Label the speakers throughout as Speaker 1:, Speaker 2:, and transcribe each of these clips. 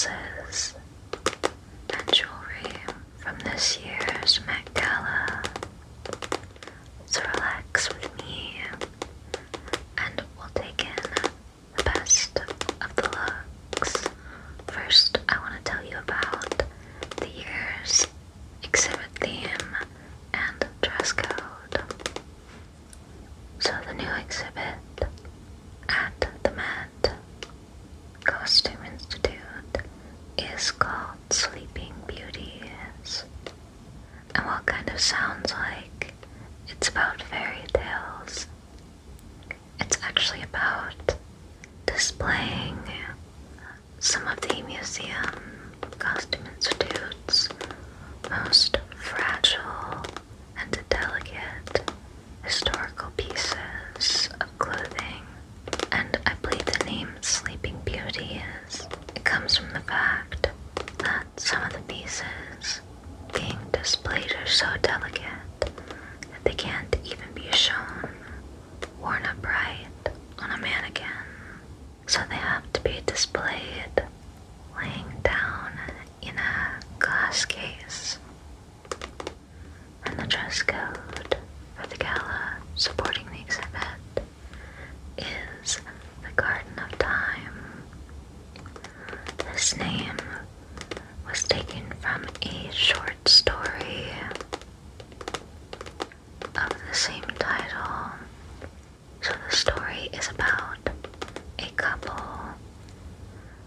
Speaker 1: dresses and jewelry from this year's Met Gala. So relax with me and we'll take in the best of the looks. First, I want to tell you about the year's exhibit theme and dress code. So the new exhibit at the Met Costume Institute is called Sleeping Beauties. And what kind of sounds like it's about fairy tales, it's actually about displaying some of the Museum Costume Institute's most fragile and delicate historical pieces of clothing. And I believe the name Sleeping Beauty it comes from the fact that some of the pieces being displayed are so delicate that they can't even be shown worn upright on a mannequin. So they have to be displayed laying down in a glass case. And the dress code for the gala supporting the exhibit is the Garden of Time. This name was taken from a short story of the same title. So the story is about a couple,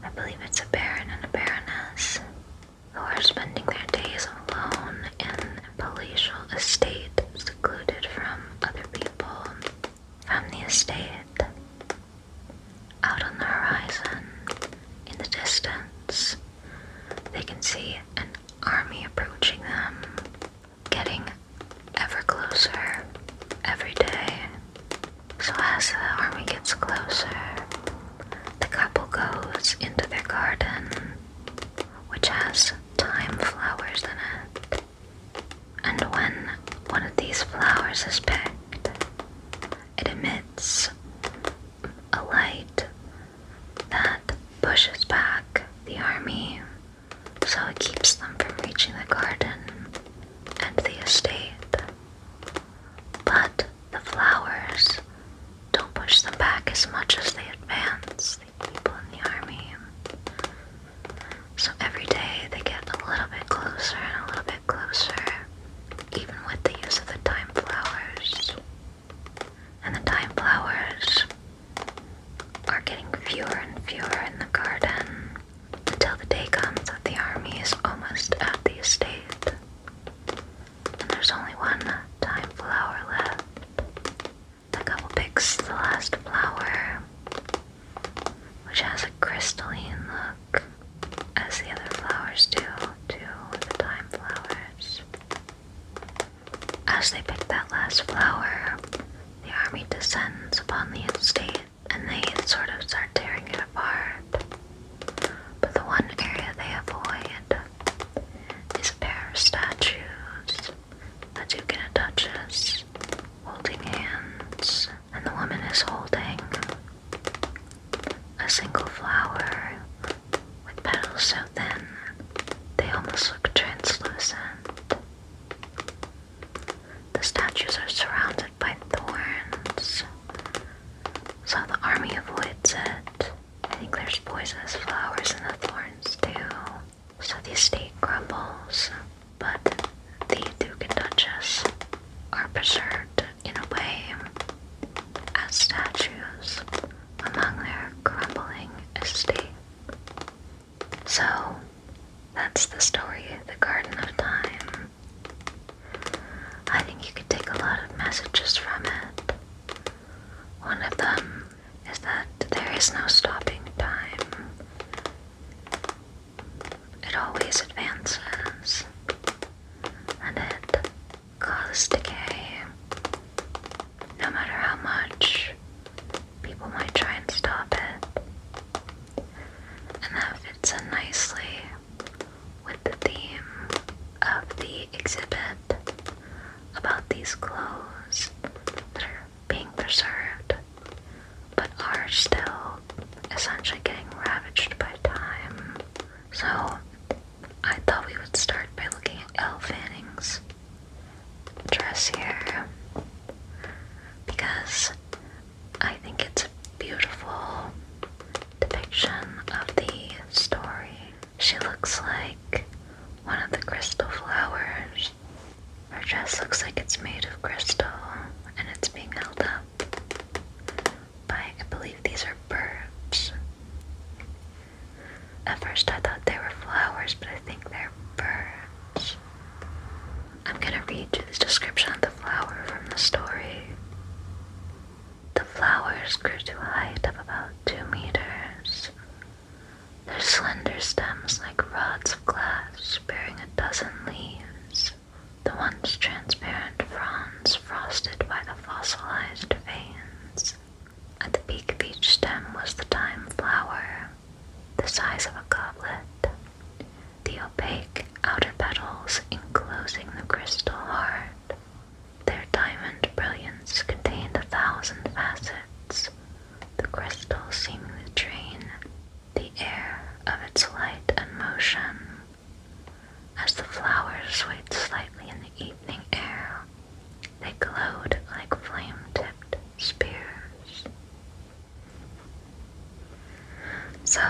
Speaker 1: I believe it's a baron and a baroness, who are spending their days alone in a palatial estate secluded from other people. From the estate, out on the horizon, in the distance, they can see an army approaching them, getting ever closer every day. So as the army gets closer, the couple goes into their garden, which has thyme flowers in it. And when one of these flowers is picked, it emits a light that pushes back the army, so it keeps them from reaching the garden and the estate. But the flowers don't push them back as much as they advance the people in the army. So every day they get a little bit closer and a little bit closer, even with the use of the thyme flowers. And the thyme flowers are getting fewer and fewer in the garden until the day comes that the army is almost at the estate. And there's only one thyme flower left. The couple picks the last flower, which has a crystalline look, as the other flowers do too, with the thyme flowers. As they pick that last flower, the army descends upon the estate and they sort of start tearing it apart. But the one area they avoid is a pair of statues, the Duke and a Duchess, holding hands, and the woman is holding a single flower with petals so thin they almost look translucent. The statues are surrounded by thorns, so the army avoids it. I think there's poisonous flowers in the thorns too, so the estate crumbles, but the Duke and Duchess are preserved in a way as statues among their crumbling estate. So that's the story of the Garden of Time. I think you could take a lot of messages from it. One of them is that there is no stopping time. It always advances, and it causes decay, no matter how much people might try and stop it. And that fits in nicely with the theme of the exhibit about these clothes that are being preserved, but are still essentially getting ravaged by time. first I thought they were flowers, but I think they're birds. I'm gonna read you the description of the flower from the story. The flowers grew to a height of about 2 meters. Their slender stems like rods of glass, bearing a dozen leaves, the once transparent fronds frosted by the fossilized veins. At the peak of each stem was the time flower, the size of a goblet, the opaque outer petals enclosing the crystal heart. Their diamond brilliance contained 1,000 facets, the crystal seeming to drain the air of its light and motion. As the flowers swayed slightly in the evening air, they glowed like flame-tipped spears. So,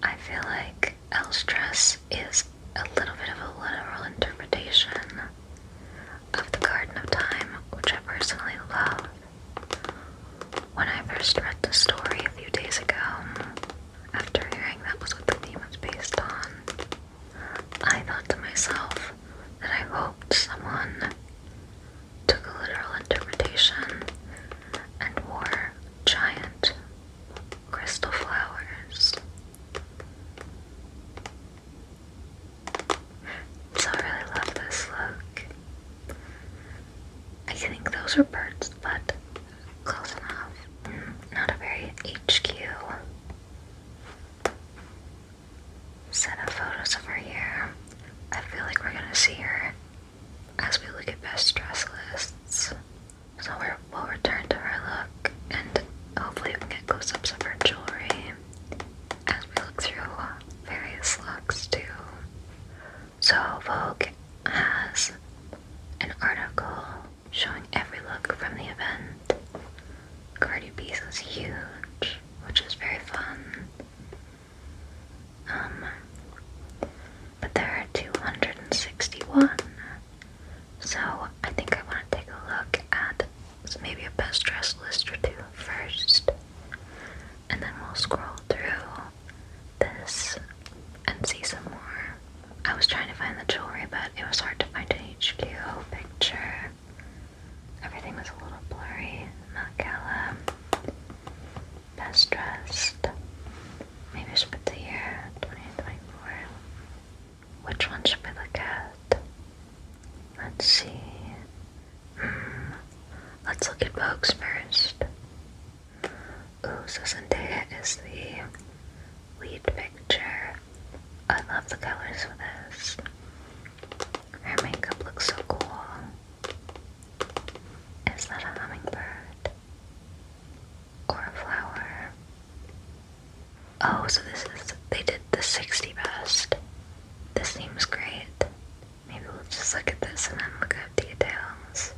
Speaker 1: I feel like Elle's dress is a little bit of a literal interpretation of the Garden of Time, which I personally love. When I first read the story a few days ago, after hearing that was what the theme was based on, I thought to myself that I hoped someone took a literal interpretation and wore giant crystal flowers. So I really love this look. I think those are birds, but close enough. Not a very HQ set of photos of her here. I feel like we're gonna see her as we look at best dress lists. So we'll return to her look, and hopefully we can get close-ups of her jewelry as we look through various looks too. So Vogue has an article showing every look from the event. Cardi B's is huge, which is very fun. But there are 261. So I think I want to take a look at maybe a best dress list or two first. And then we'll scroll through this and see some more. I was trying to find the jewelry, but it was hard to find an HQ picture. Everything was a little blurry. Met Gala. Best dressed. Maybe I should put the year 2024. Which one should we look at? Let's see. Let's look at Vogue's first. Ooh, so Zendaya is the lead picture. I love the colors of this. Her makeup looks so cool. Is that a hummingbird? Or a flower? Oh, so they did the 60 best. This seems great. Maybe we'll just look at this and then look at details.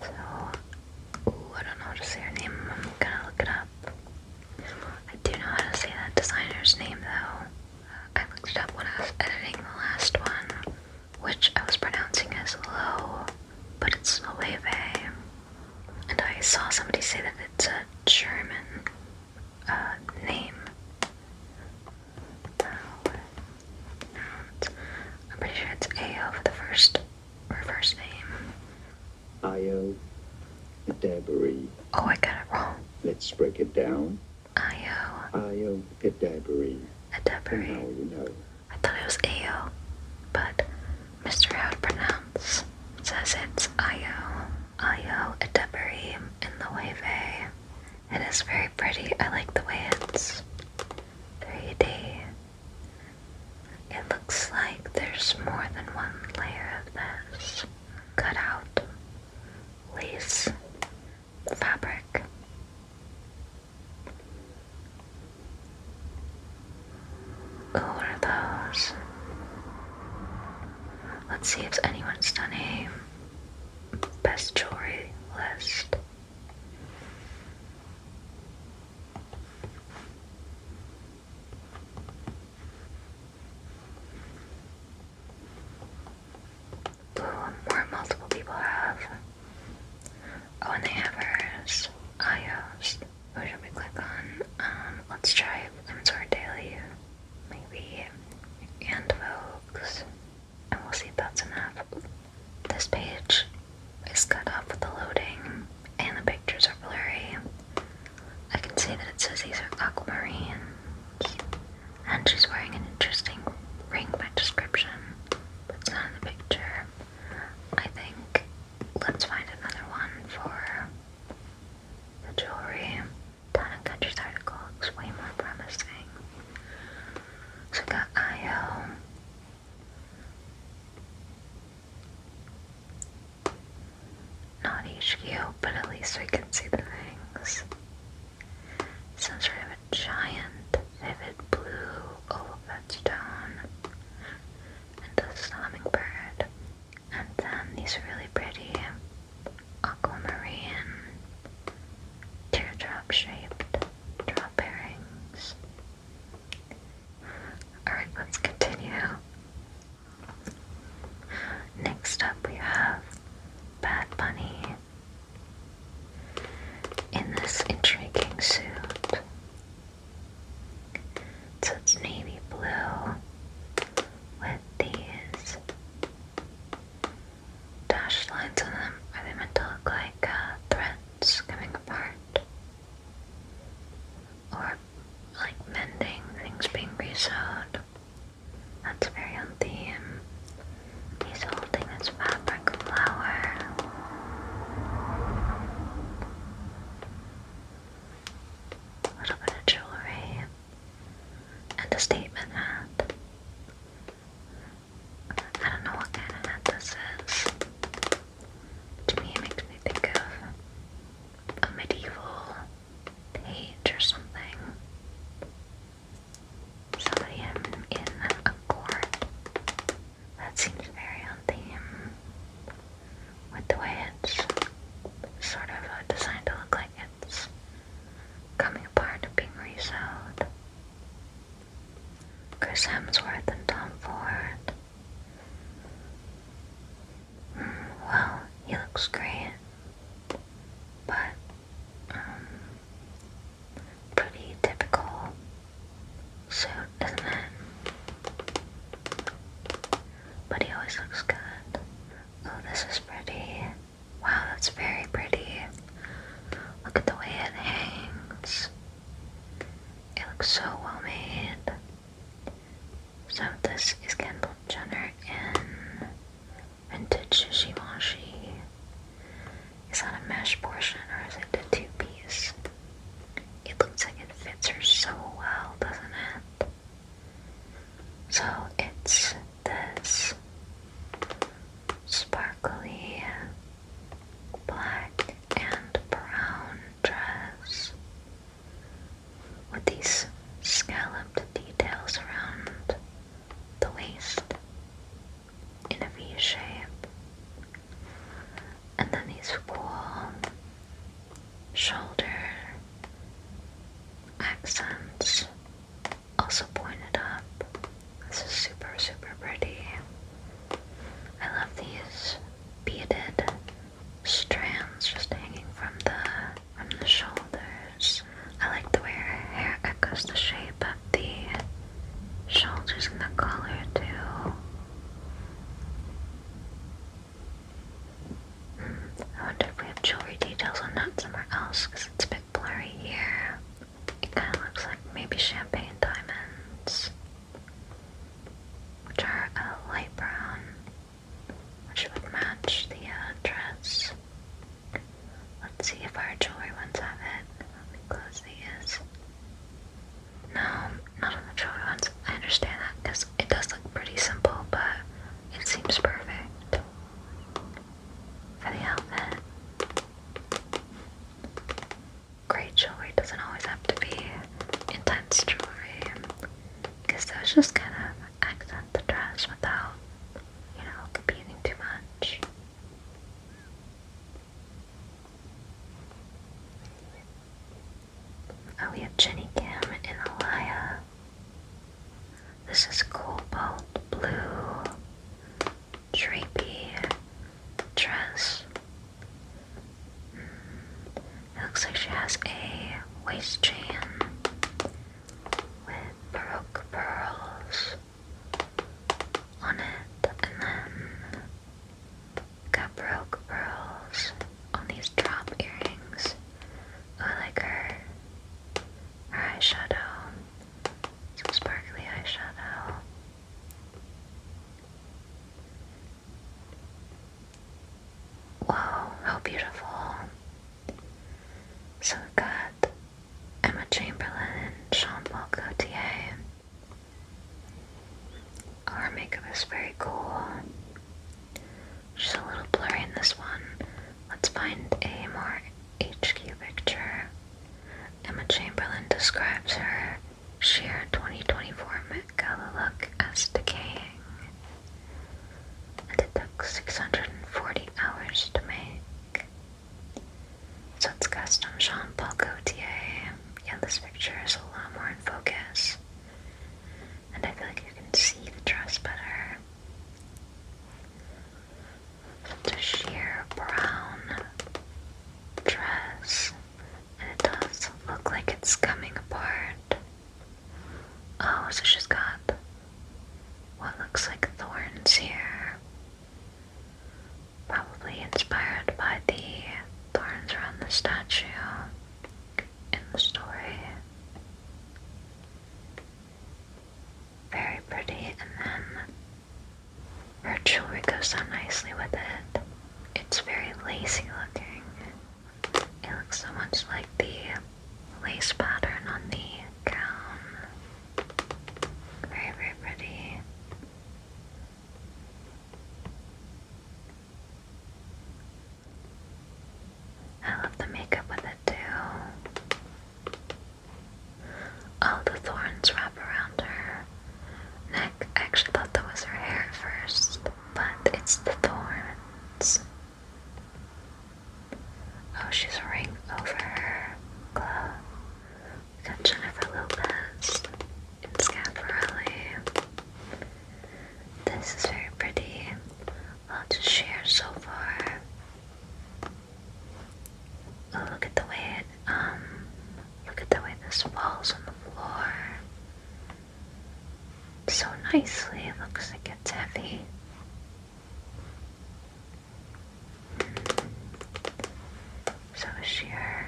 Speaker 1: So, I don't know how to say her name. I'm gonna look it up. I do know how to say that designer's name though. I looked it up when I was editing the last one, which I was pronouncing as low, but it's Loewe. And I saw somebody say that it's a German name. I'm pretty sure it's AO for the first name.
Speaker 2: Io Debris.
Speaker 1: Oh, I got it wrong.
Speaker 2: Let's break it down.
Speaker 1: Io
Speaker 2: Debris.
Speaker 1: Debris.
Speaker 2: Now you know.
Speaker 1: I thought it was AO, but Mr. How to pronounce says it's Io Debris in Loewe. It is very pretty. I like the way it's 3D. It looks like there's more than one layer of this cut out lace fabric. Ooh, what are those? Let's see if anyone's done a best jewelry list. Ooh, more multiple people have. Oh, and they have hers. Io's. Who should we click on? Let's try Windsor And she's wearing an interesting ring by description, but it's not in the picture. I think let's find another one for the jewelry. Town and Country's article looks way more promising. So we got IO. Not HQ, but at least we can see the rings. Some sort of a giant, vivid blue oval stone. And this hummingbird. And then these really pretty aquamarine teardrop shaped drop earrings. Alright, let's continue. Next up we have Bad Bunny in this intriguing suit. So it's navy blue with these dashed lines on them. Are they meant to look like threads coming apart? Or like mending, things being resewed? That's very on theme. He's holding this fabric flower. A little bit of jewelry. And a statement hat. I don't know what kind of hat this is. To me it makes me think of a medieval page or something. Somebody in a court. That seems very on theme with the way it's sort of designed to look like it's coming apart and being resewed. Chris Hemsworth and Tom Ford. Well, he looks great, but pretty typical suit, isn't it? But he always looks good. Oh, this is pretty. Wow, that's very pretty. Look at the way it hangs. It looks so well made. So this is Kendall Jenner in vintage Givenchy. Is that a mesh portion or is it a two-piece? It looks like it fits her so well, doesn't it? So it's this sparkly black and brown dress with these scalloped details around the waist in a V shape. And then these cool shoulder accents also pointed up. This is super, super pretty. I love these beaded strands just hanging from the shoulders. I like the way her hair echoes the shape of the shoulders and the collar too. I wonder if we have jewelry details on that somewhere else because it's a bit blurry here. It kind of looks like maybe champagne diamonds, which are a light brown, which would match the dress. Let's see if our jewelry ones have it. Let me close these. No, not on the jewelry ones. I understand that because it does look pretty simple, but it seems perfect for the outfit. Great jewelry doesn't always have to be intense jewelry, because those just kind of accent the dress without, competing too much. Oh, we have Jenny Kim in Alaya. This is cobalt blue, drapey dress. It looks like she has a waist chain with Baroque pearls on it, and then got Baroque pearls on these drop earrings. Oh, I like her eyeshadow. Some sparkly her makeup is very cool. She's a little blurry in this one. Let's find a more HQ picture. Emma Chamberlain describes her sheer 2024 Met Gala look as decaying, and it took 640 hours to make. So it's custom Jean-Paul Gaultier. Yeah, this picture is a lot more in focus, and I feel like you can see the dress better. So it's a sheer brown dress, and it does look like it's coming apart. Oh, so she's got what looks like thorns here. Probably inspired by the thorns around the statue in the story. Very pretty, and then her jewelry goes so nicely with it. It's very lacy looking. It looks so much like the lace pattern on the gown. Very, very pretty. I love the makeup with it too. Oh, the thorns wrap around her neck. I actually thought that was her hair at first, but it's the thorns. Oh, she's wearing over her glove. We got Jennifer Lopez in Schiaparelli. This is very pretty. Lots of sheer so far. Oh, look at the way this falls on the floor. So nicely, it looks like it's heavy. So a sheer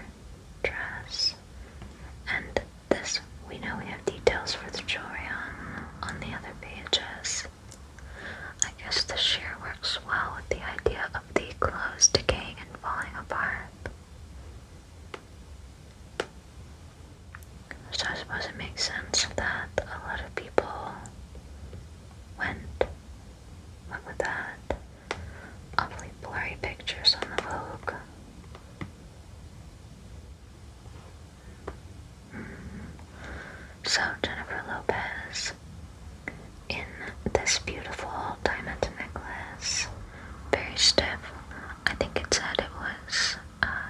Speaker 1: dress. And this, we know we have details for the jewelry on the other pages. I guess the sheer works well with the idea of the clothes decaying and falling apart. So I suppose it makes sense that a lot of people went with that awfully blurry pictures on the Vogue. So Jennifer Lopez in this beautiful diamond necklace, very stiff. I think it said it was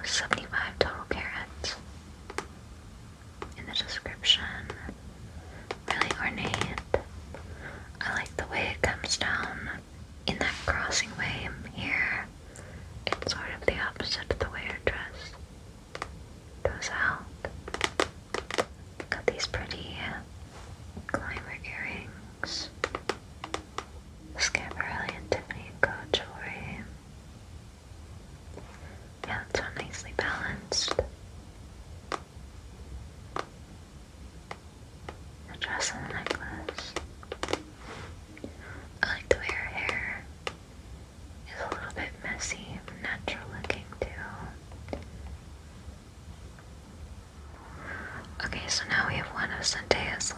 Speaker 1: 75 total carats in the description. Really ornate. I like the way it comes down in that crossing way here. It's sort of the opposite of the way her dress goes out. Got these pretty climber earrings. Schiaparelli and Tiffany & Co. jewelry. Yeah, it's so nicely balanced. The dress and the necklace. I like the way her hair is a little bit messy, natural looking too. Okay, so now we have one of Zendaya's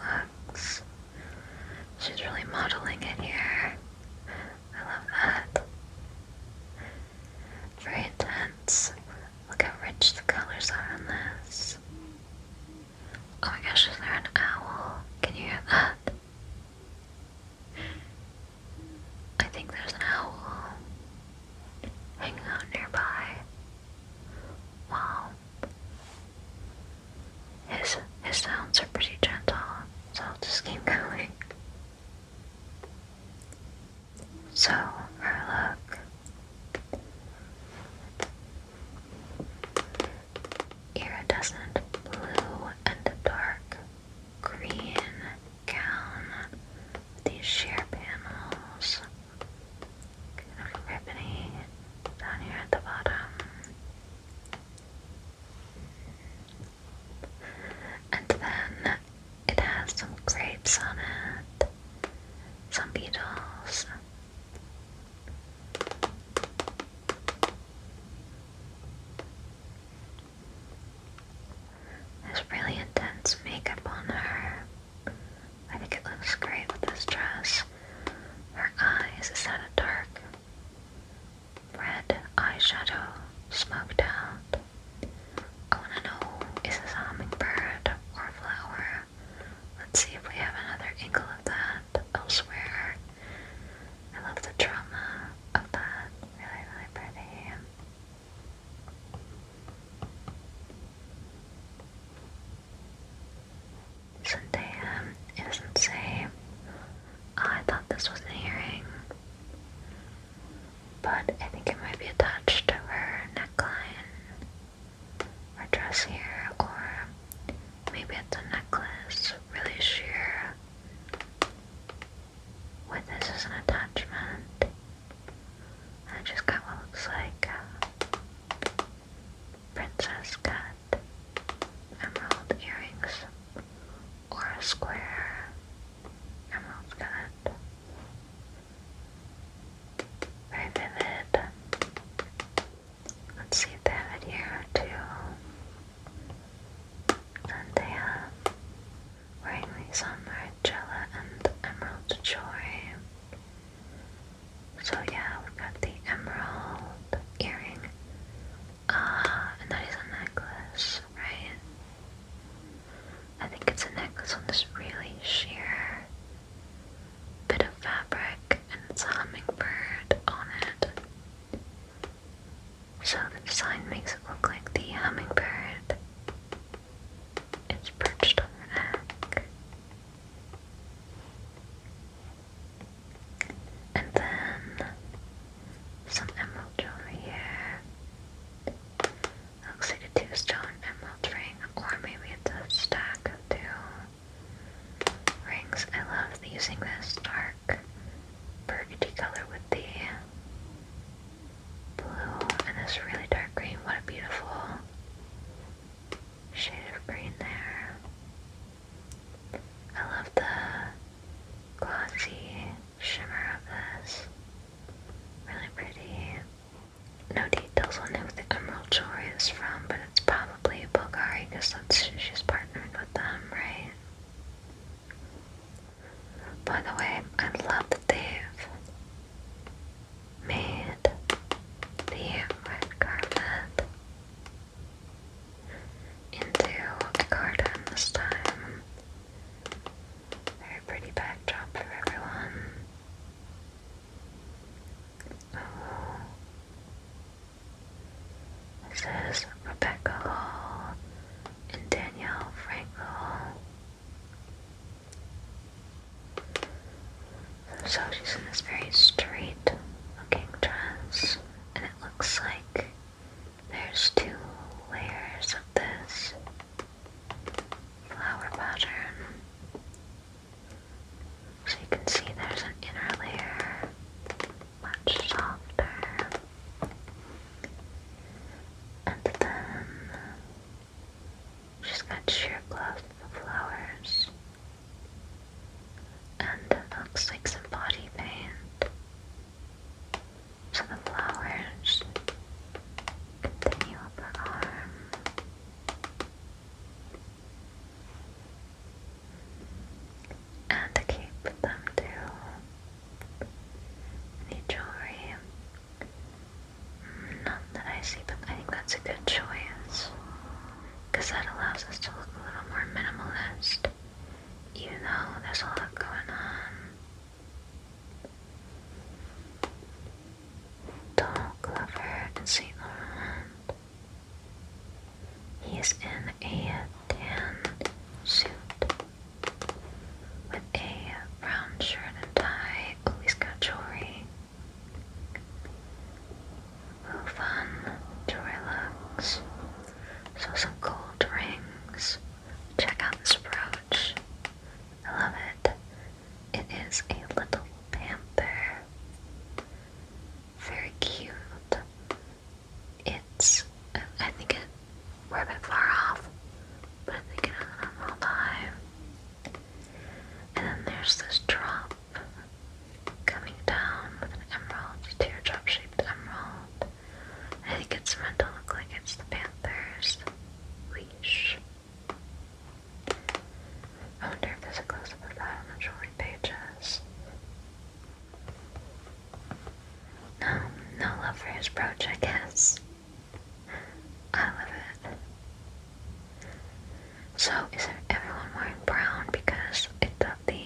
Speaker 1: looks. She's really modeling it here. I love that. Very intense. Look how rich the colors are on this. Oh my gosh, is there an owl? Can you hear that? I think there's an owl hanging out nearby. Wow. His sounds are pretty gentle, so I'll just keep going. So, her look. Iridescent blue and dark green gown with these sheer panels. Kind of ribbony down here at the bottom. And then it has some grapes on it, some beetles. There's really intense makeup on her. I think it looks great with this dress. angle of that elsewhere. I love the drama of that. Really, really pretty. Zendaya, it doesn't say. I thought this was an earring, but I think it might be attached to her neckline or dress here, or maybe it's a necklace, really sheer, with this as an attachment. And I just got what looks like princess cut emerald earrings, or a square emerald cut. Very vivid. Let's see if they have it here too. Zendaya wearing these on Margiela and Emerald Joy. So yeah, we've got the emerald earring. And that is a necklace, right? I think it's a necklace on this really sheer bit of fabric, and it's a hummingbird on it. So the design makes it look like the hummingbird is perched on her neck. And then some emerald jewelry here. Looks like a 2-stone emerald ring, or maybe it's a stack of 2 rings. I love using this dark burgundy color with the blue and this really dark green. What a beautiful shade of green there. I love the glossy shimmer of this. Really pretty. No details on who the emerald jewelry is from, but it's probably Bulgari because she's partnered with them, right? By the way, I love that they've made the red carpet into a garden this time. Very pretty backdrop for everyone. Oh. This is Rebecca Hall and Danielle Frankel. So she's in this very straight looking dress, and it looks like there's 2 layers of this flower pattern. So you can see there's an inner layer, much softer. And then she's got sheer gloves of flowers. And it looks like some body paint. So the flowers continue up her arm. And a cape with them too. Any jewelry? None that I see, but I think that's a good choice. Because that allows us to look a little more minimalist, even though there's a lot going on. Donald Glover and St. Laurent. He is in a tan suit with a brown shirt and tie. Oh, he's got jewelry. Oh, fun jewelry looks. So some gold rings. Check out this brooch. I love it. It is a little panther. Very cute. It's, I think we're a bit far off, but I think it is an emerald eye. And then there's this drop coming down with an emerald, teardrop shaped emerald. I think it's meant to look like it's the panther's leash. I wonder if there's a close-up of that on the jewelry pages. No love for his brooch, I guess. I love it. So, is everyone wearing brown? Because I thought the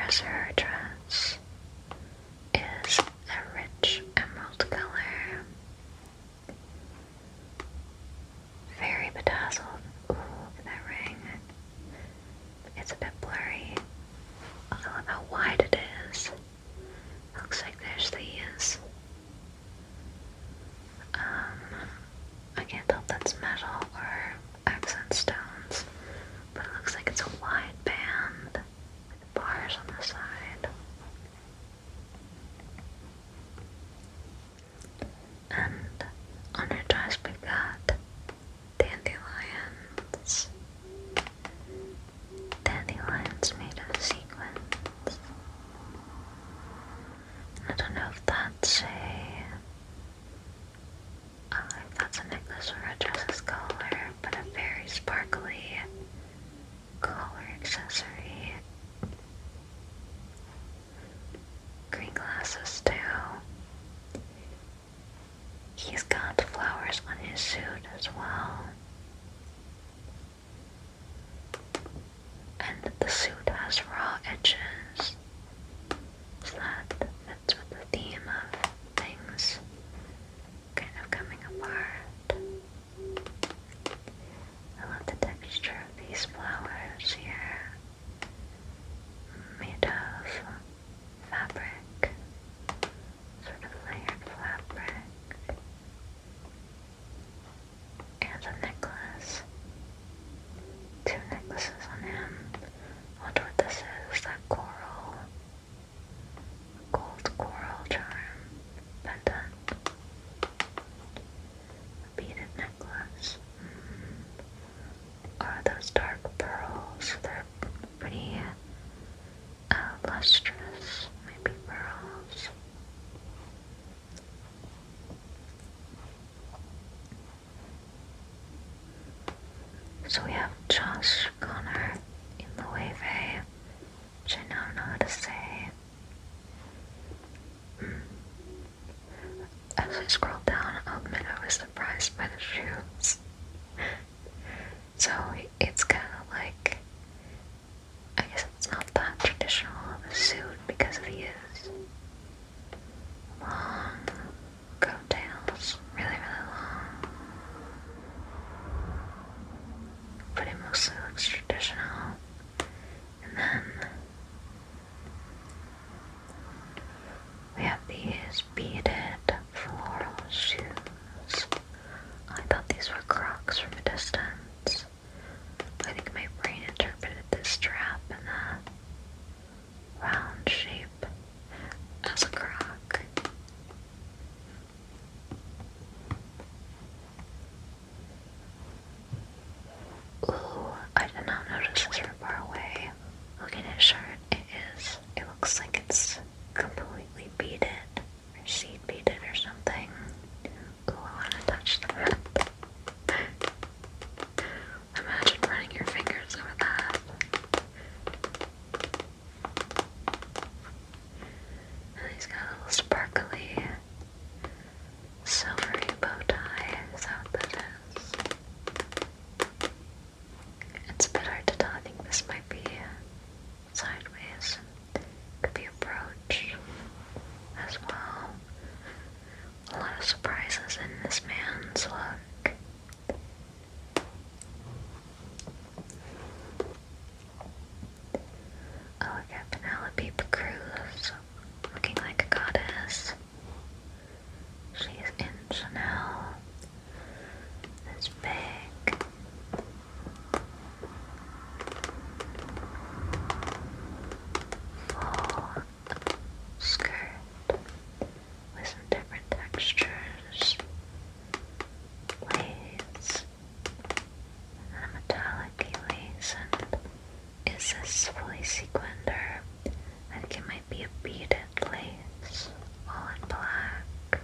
Speaker 1: as her dress is a rich emerald color. Very bedazzled. Ooh, look at that ring. It's a bit blurry. I love how wide it is. Looks like there's these. I can't tell if that's metal or accent stones, but it looks like it's a wide band with bars on the side. And on her dress we've got dandelions. Dandelions made of sequins. I don't know if that's a necklace or a dress's collar, but a very sparkly collar accessory. Green glasses too. He's got flowers on his suit as well. And the suit has raw edges, so that fits with the theme of things kind of coming apart. I love the texture of these flowers here, made of fabric, sort of layered fabric, and a necklace. Two necklaces on him. I wonder what this is, that coral, gold coral charm pendant, a beaded necklace. Or are those dark pearls? They're pretty lustrous, maybe pearls. So we have Josh Connor in the Loewe, which I now know how to say. As I scroll down, I'll admit I was surprised by the shoes. So it's kind of like, I guess it's not that traditional of a suit because of his long coattails, really, really long. But it mostly looks traditional. And then we have these beaded floral shoes. I thought these were Crocs from a distance. I think my brain interpreted this strap in a round shape as a Croc. Ooh, I did not notice this from far away. Looking at his shirt, it looks like it's completely beaded, or seed beaded or something. Ooh, I want to touch that. Imagine running your fingers over that. And he's got a little sparkly, silvery bow tie. Is that what that is? It's a bit hard to tell. I think this might be sideways. Could be a brooch as well. A lot of surprises in this man's look. Oh, look at Penelope Cruz, looking like a goddess. She's in Chanel. This big full skirt with some different textures, lace, and a metallic lace. And is this fully sequined, or I think it might be a beaded lace, all in black.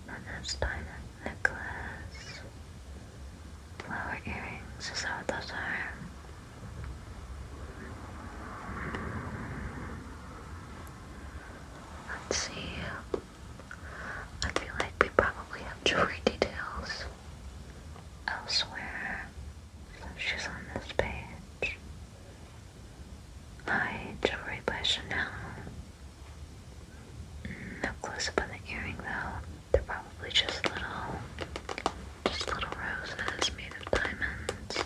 Speaker 1: And this diamond necklace, flower earrings, is that what those are? Let's see. I feel like we probably have jewelry details elsewhere. So pictures on this page. Hi, jewelry by Chanel. No close up on the earring though. They're probably just little roses made of diamonds.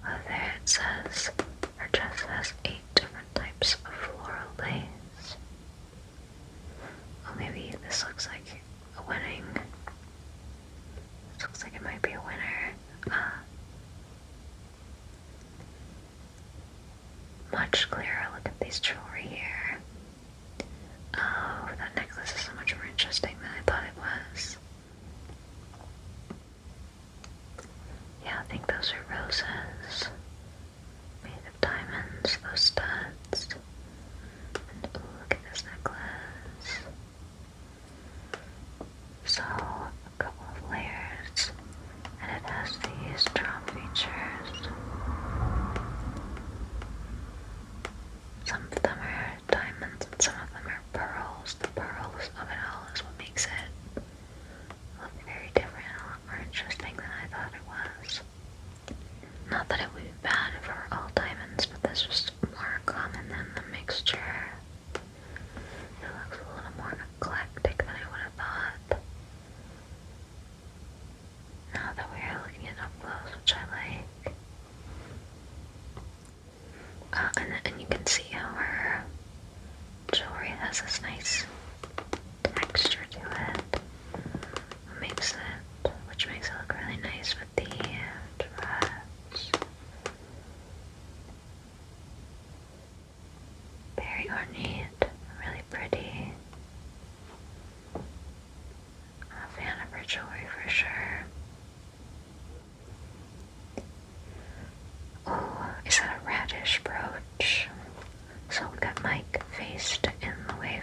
Speaker 1: Oh, there it says her dress has 8 different types of floral lace. Oh, maybe this looks like a wedding. This looks like it might be a winner. Much clearer. Look at these jewelry here. Oh, that necklace is so much more interesting than I thought it was. Yeah, I think those are roses made of diamonds, those studs. And ooh, look at this necklace. So, a couple of layers, and it has these drop features. Some of them are diamonds and some of them are pearls. The pearls of it all is what makes it look very different and a lot more interesting than I thought it was. Not that it would be bad if it were all diamonds, but this was more common than the mixture. It looks a little more eclectic than I would have thought. Now that we are looking at up close, which I like. And you can see how her jewelry has this nice texture to it, which makes it look really nice with the dress. Very ornate, really pretty. I'm a fan of her jewelry for sure. Oh, is that a radish brooch? So we got Mike faced in the wave.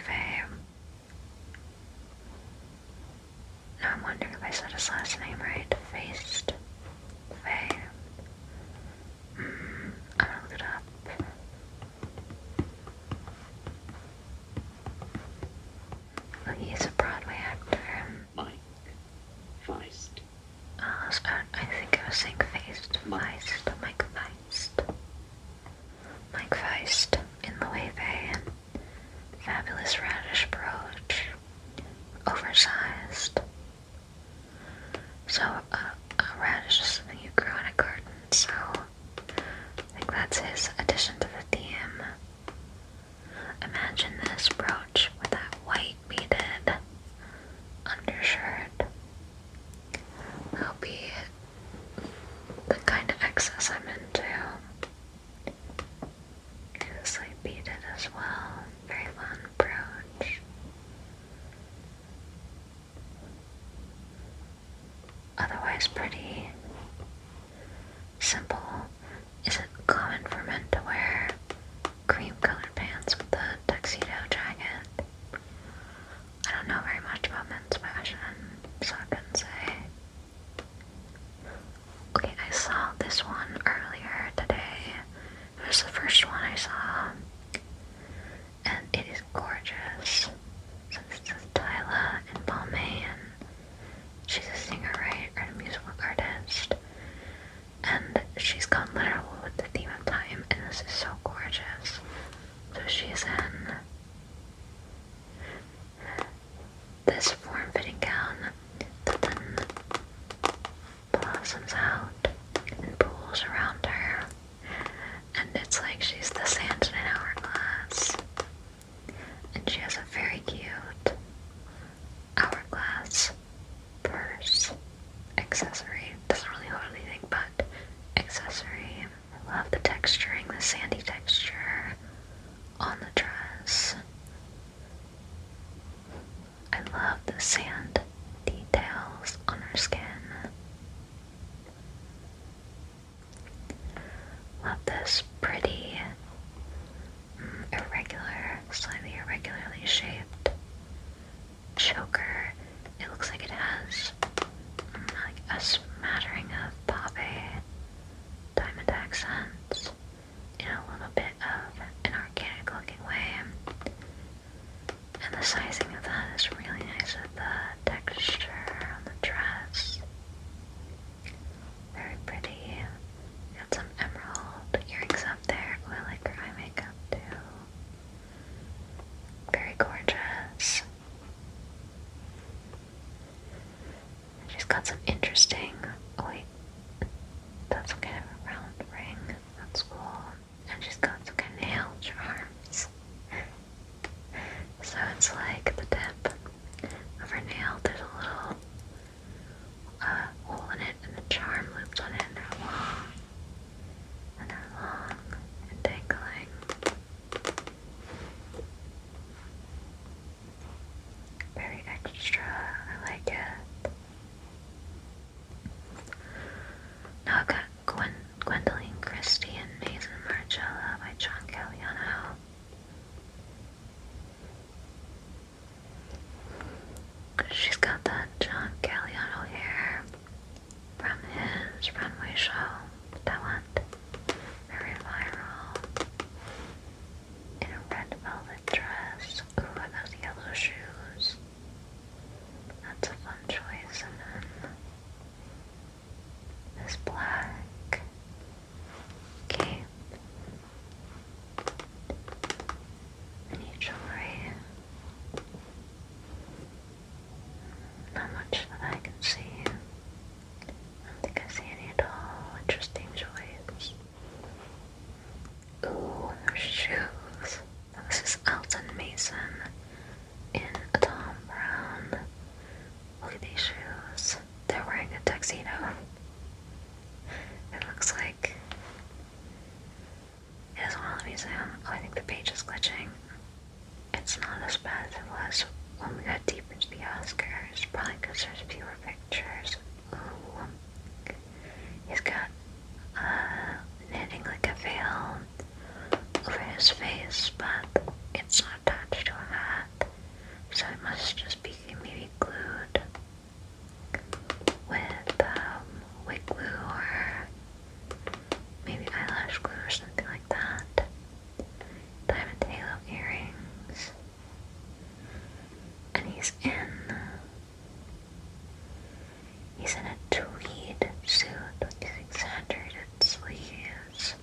Speaker 1: Now I'm wondering if I said his last name right. Faced. Faye. I'm gonna look it up. Well, he's a Broadway actor.
Speaker 2: Mike. Feist.
Speaker 1: I think I was saying Faced. Feist. Mike Feist. Mike Feist in the wave. Fabulous radish brooch. Oversized. So, a radish is something you grow in a garden, so I think that's his addition to the theme. Imagine this brooch with that white beaded undershirt. That'll be the kind of excess I'm into. It's like beaded as well. Very fun brooch. Otherwise pretty simple. Is it common for men to wear cream colored pants with a tuxedo jacket? I don't know very much about men's fashion, so I couldn't say. Okay, I saw this one earlier today. It was the first one I saw, and it is gorgeous. So this is Tyla and Balmain. She's a singer, right, or a musical artist, and she's gone literal with the theme of time, and this is so gorgeous. So she's in this form-fitting gown that then blossoms out and pools around her, and it's like she's the sand in an hourglass, and she has a very cute hourglass purse accessory. Doesn't really hold anything but accessory. I love the texturing, the sandy texture on the dress. I love the sand details on her skin. Love this pretty, slightly irregularly shaped choker. It looks like it has like a smattering of pave diamond accents in a little bit of an organic looking way. And the sizing of that is really nice nice with the texture on the dress. Very pretty. Got some emerald earrings up there. Oh, I like her eye makeup too. Very gorgeous. She's got some interesting. Oh wait, that's some kind of a round ring. That's cool. And she's got some kind of nail charms. So it's like the tip of her nail. There's a little hole in it, and the charm loops on it, and they're long. And they're long and dangling. Very extra. I like it. Now I've got Gwendoline Christie and Mason Margiela by John Galliano. She's got that John Galliano hair from his runway show that went very viral. In a red velvet dress. Ooh, and those yellow shoes. That's a fun choice. And then this black cape. Any jewelry. Not much that I can see. I don't think I see any at all. Interesting choice. Ooh, her shoes. This is Alton Mason in a Tom Brown. Look at these shoes. They're wearing a tuxedo. It looks like it is one of the museum. Oh, I think the page is glitching. It's not as bad as it was when we got deep into the Oscars. Probably because there's fewer pictures. Ooh. He's got knitting like a veil over his face, but it's not attached to a hat. So it must just be maybe glued with wig glue or maybe eyelash glue or something like that. Diamond halo earrings. And he's in a tweed suit with these exaggerated sleeves.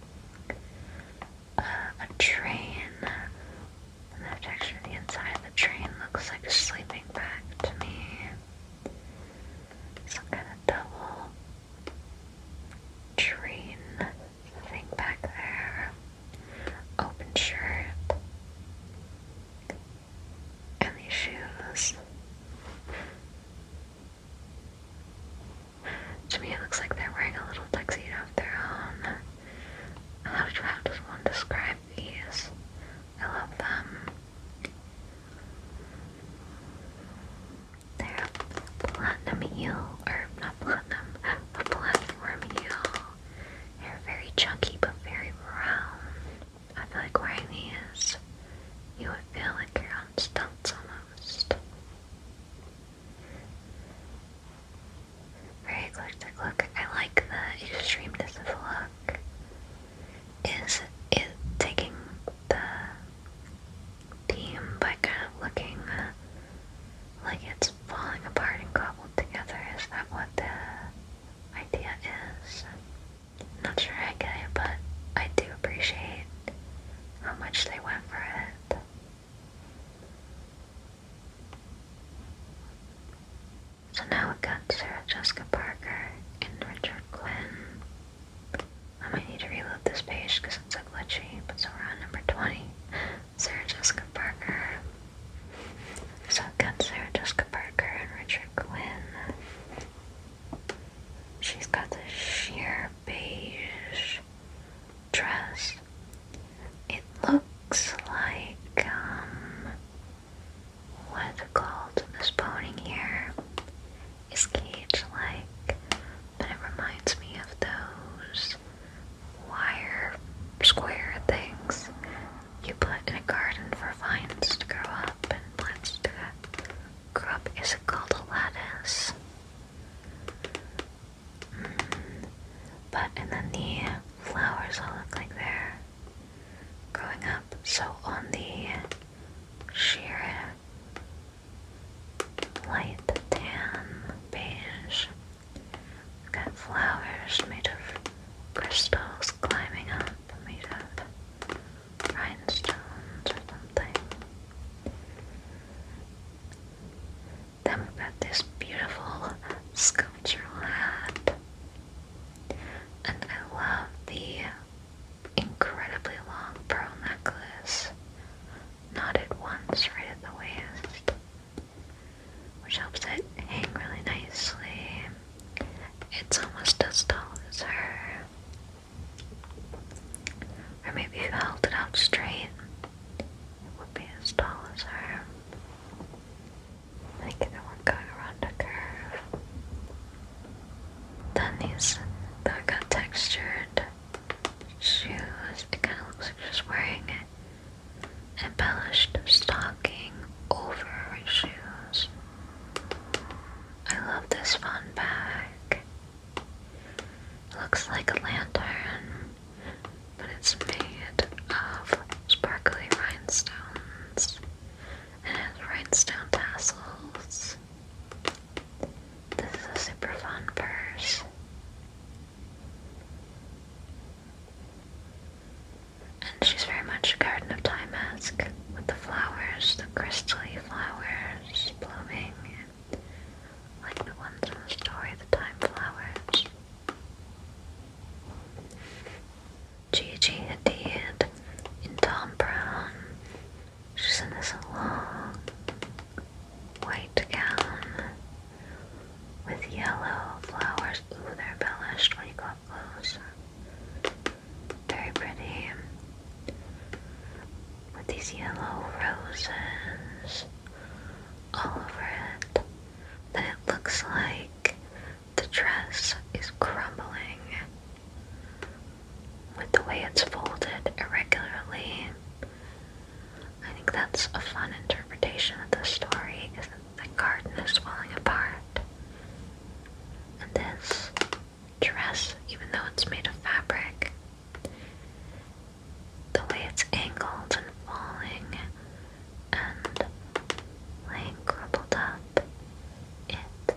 Speaker 1: A train. And the texture of the inside of the train looks like a sleeping bag to me. Some kind of double train thing back there. Open shirt. And these shoes. To me it looks like they're wearing a little tuxedo of their own. How does one describe these? I love them. They're platinum heel, or not platinum, a platform heel. They're very chunky but very round. I feel like wearing these, you would feel like you're on stilts almost. Very eclectic look. I like the extremeness of the look. Is it taking the theme by kind of looking like it's falling apart and cobbled together? Is that what the idea is? Not sure I get it, but I do appreciate how much they went for it. So now we've got Sarah Jessica Parker and Richard Quinn. I might need to reload this page because it's so glitchy, but so we're on number 20. Sarah Jessica Parker. So I've got Sarah Jessica Parker and Richard Quinn. She's got this sheer beige dress. It looks like, what is it called? This boning here is cage-like, but it reminds me of those wire square things you put in a garden for vines to grow up and plants to grow up. Is it called a lattice? But, and then the flowers all look like they're growing up. So on the sheer light tan beige. We've got flowers made of crystals climbing up, made of rhinestones or something. Then we've got this beautiful sculptural hat. And I love the incredibly long pearl necklace, knotted once right at the waist, which helps it hang really nicely. It's almost as tall as her. Or maybe if you held it out straight, it would be as tall as her. I think it would go around a curve. Then they've got textured shoes. It kind of looks like she's wearing an embellished stocking over her shoes. I love this fun bag. It looks like a lantern, but it's made of sparkly rhinestones and has rhinestone tassels. This is a super fun purse. And she's very much a Garden of Time-esque with the flowers, the crystally flowers blooming, like the ones in the story, the time flowers. Gigi Hadid in Tom Brown. She's in this long white gown with yellow flowers. Ooh, they're embellished when you go up close. Very pretty. With these yellow roses all over it. Then it looks like the dress is crumbling with the way it's folded irregularly. I think that's a fun interpretation of the story, is that the garden is falling apart. And this dress, even though it's made of fabric, the way it's angled and falling and laying crumpled up, it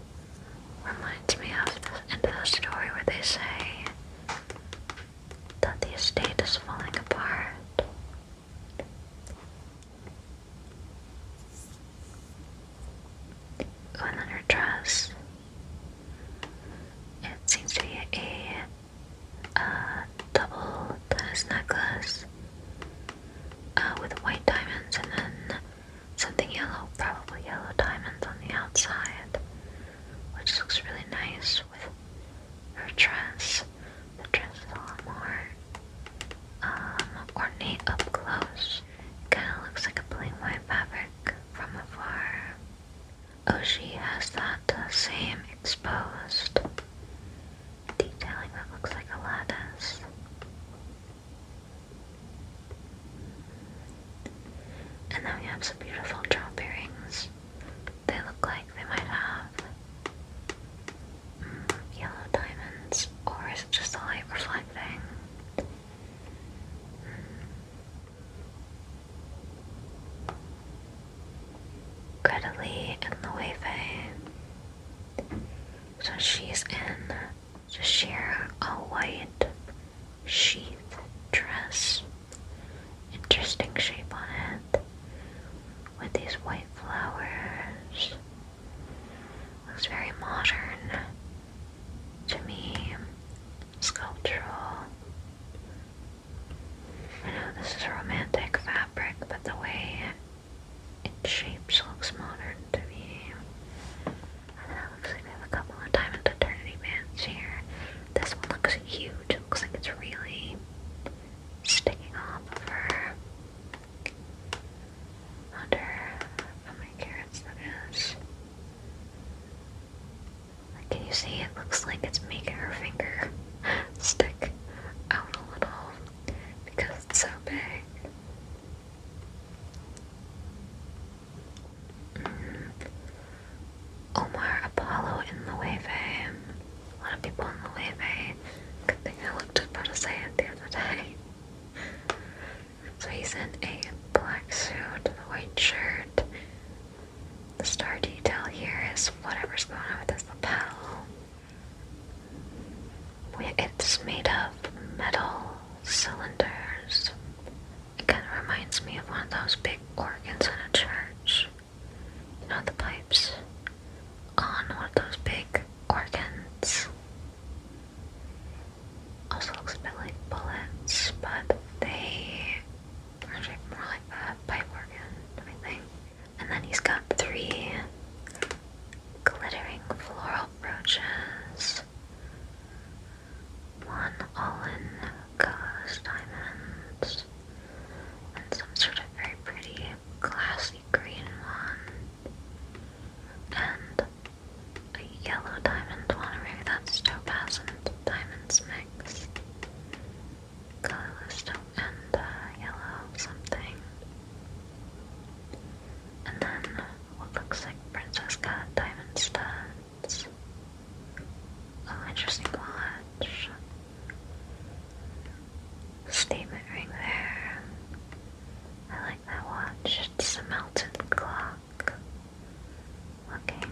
Speaker 1: reminds me of the end of the story where they say that the estate is falling apart. Oh, and then her dress. It seems to be a double tennis necklace with white diamonds and then something yellow, probably yellow diamonds on the outside, which looks really nice with her dress. The dress is a lot more ornate up close. It kind of looks like a plain white fabric from afar. Oh, she has that same exposed detailing that looks like a lattice. And then we have some beautiful drop earrings. They look like they might have yellow diamonds, or is it just the light reflecting? Greta Lee and Loewe. So she's in just sheer all-white sheath dress. Interesting shape on it, with these white flowers. Looks very modern to me, sculptural. I know this is a romantic fabric, but the way it shapes looks modern to me. And then it looks like they have a couple of Diamond Eternity bands here. This one looks huge. It looks like it's really sticking off of her. I wonder how many carats that is. Can you see? It looks like it's making her finger stick out a little because it's so big. Omar Apollo in Loewe. A lot of people in Loewe. Good thing I looked up how to say it the other day. So he's in a black suit with a white shirt. The star detail here this, whatever's going on with this lapel. It's made of metal cylinders. It kind of reminds me of one of those big organs in a church. You know, the pipes on one of those big organs. Also looks a bit like bullets, but they are shaped more like a pipe organ, I think. And then he's got 3 glittering floral brooches. One all in gauze diamonds, and some sort of very pretty glassy green one, and a yellow diamond one, or maybe that's topaz and diamonds mixed. Colorless taupe and yellow something. And then what looks like princess cut diamond studs. Oh, interesting watch. Statement ring there. I like that watch. It's a melted clock looking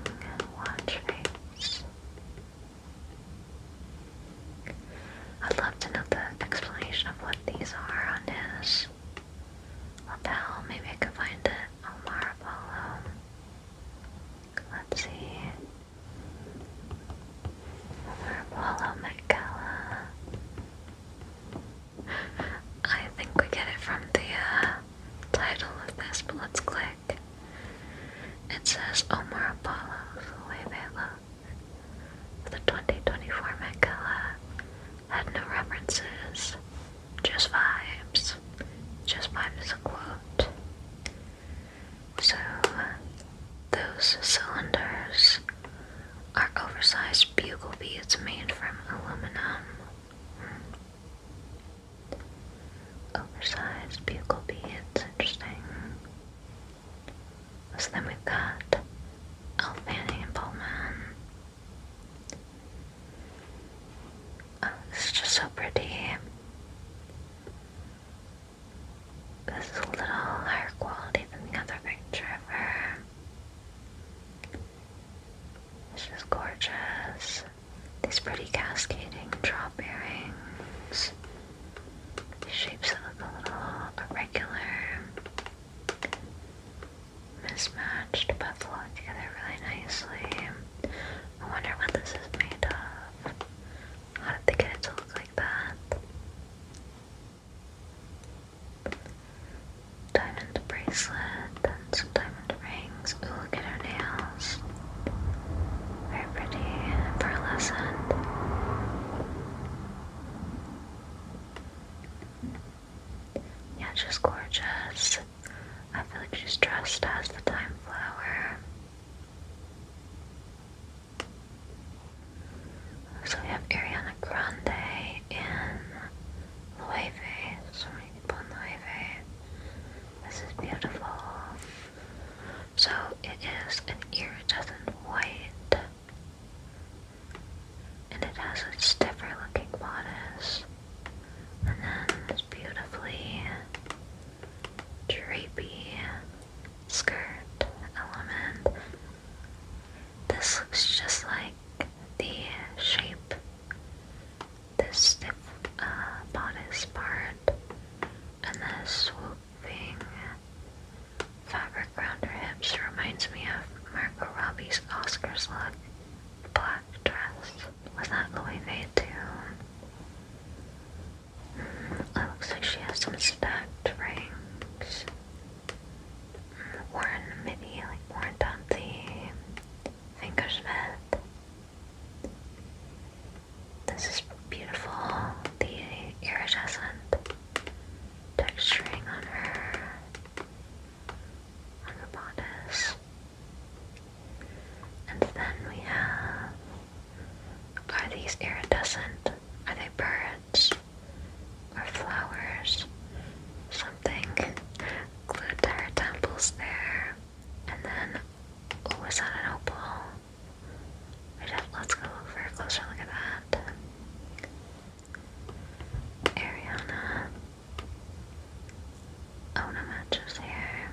Speaker 1: watch face. I'd love to know the explanation of what these are on his lapel. Maybe I could find it. Omar Apollo. Let's see. Omar Apollo Met Gala. I think we get it from the title of this, but let's click. It says Omar Apollo's way they look for the 2024 Met Gala had no references, just vibes. Just vibes is a quote. So, those cylinders are oversized bugle beads made from aluminum. Oversized bugle beads, interesting. So then we've got Elle Fanning and Pullman. Oh, this is just so pretty. This is a little higher quality than the other picture of her. This is gorgeous. These pretty cascading drop earrings. These shapes that look a little irregular, mismatched, but flow together really nicely. I wonder what this is made of. How did they get it to look like that? Diamond bracelet and some diamond rings. Ooh, look at her nails. Very pretty, pearlescent. Yeah, just gorgeous. I feel like she's dressed as the time flower. So we have Ariana Grande in Loewe. So many people in Loewe. This is beautiful. So it is an iridescent white, and it has a stiffer looking bodice, and then this beautifully drapey skirt element. This looks just like the shape, this stiff bodice part, and the swooping fabric around her hips reminds me of Margot Robbie's Oscars look. Black dress. Was that Loewe too? It looks like she has some stacked rings. Worn, maybe like worn down the fingers of it. This is beautiful. The iridescent texturing on her bodice. And then we have, are these iridescent? Are they birds or flowers? Something glued to her temples there. And then, oh, is that an opal? Let's go for a closer look at that. Ariana. Oh, no matches here.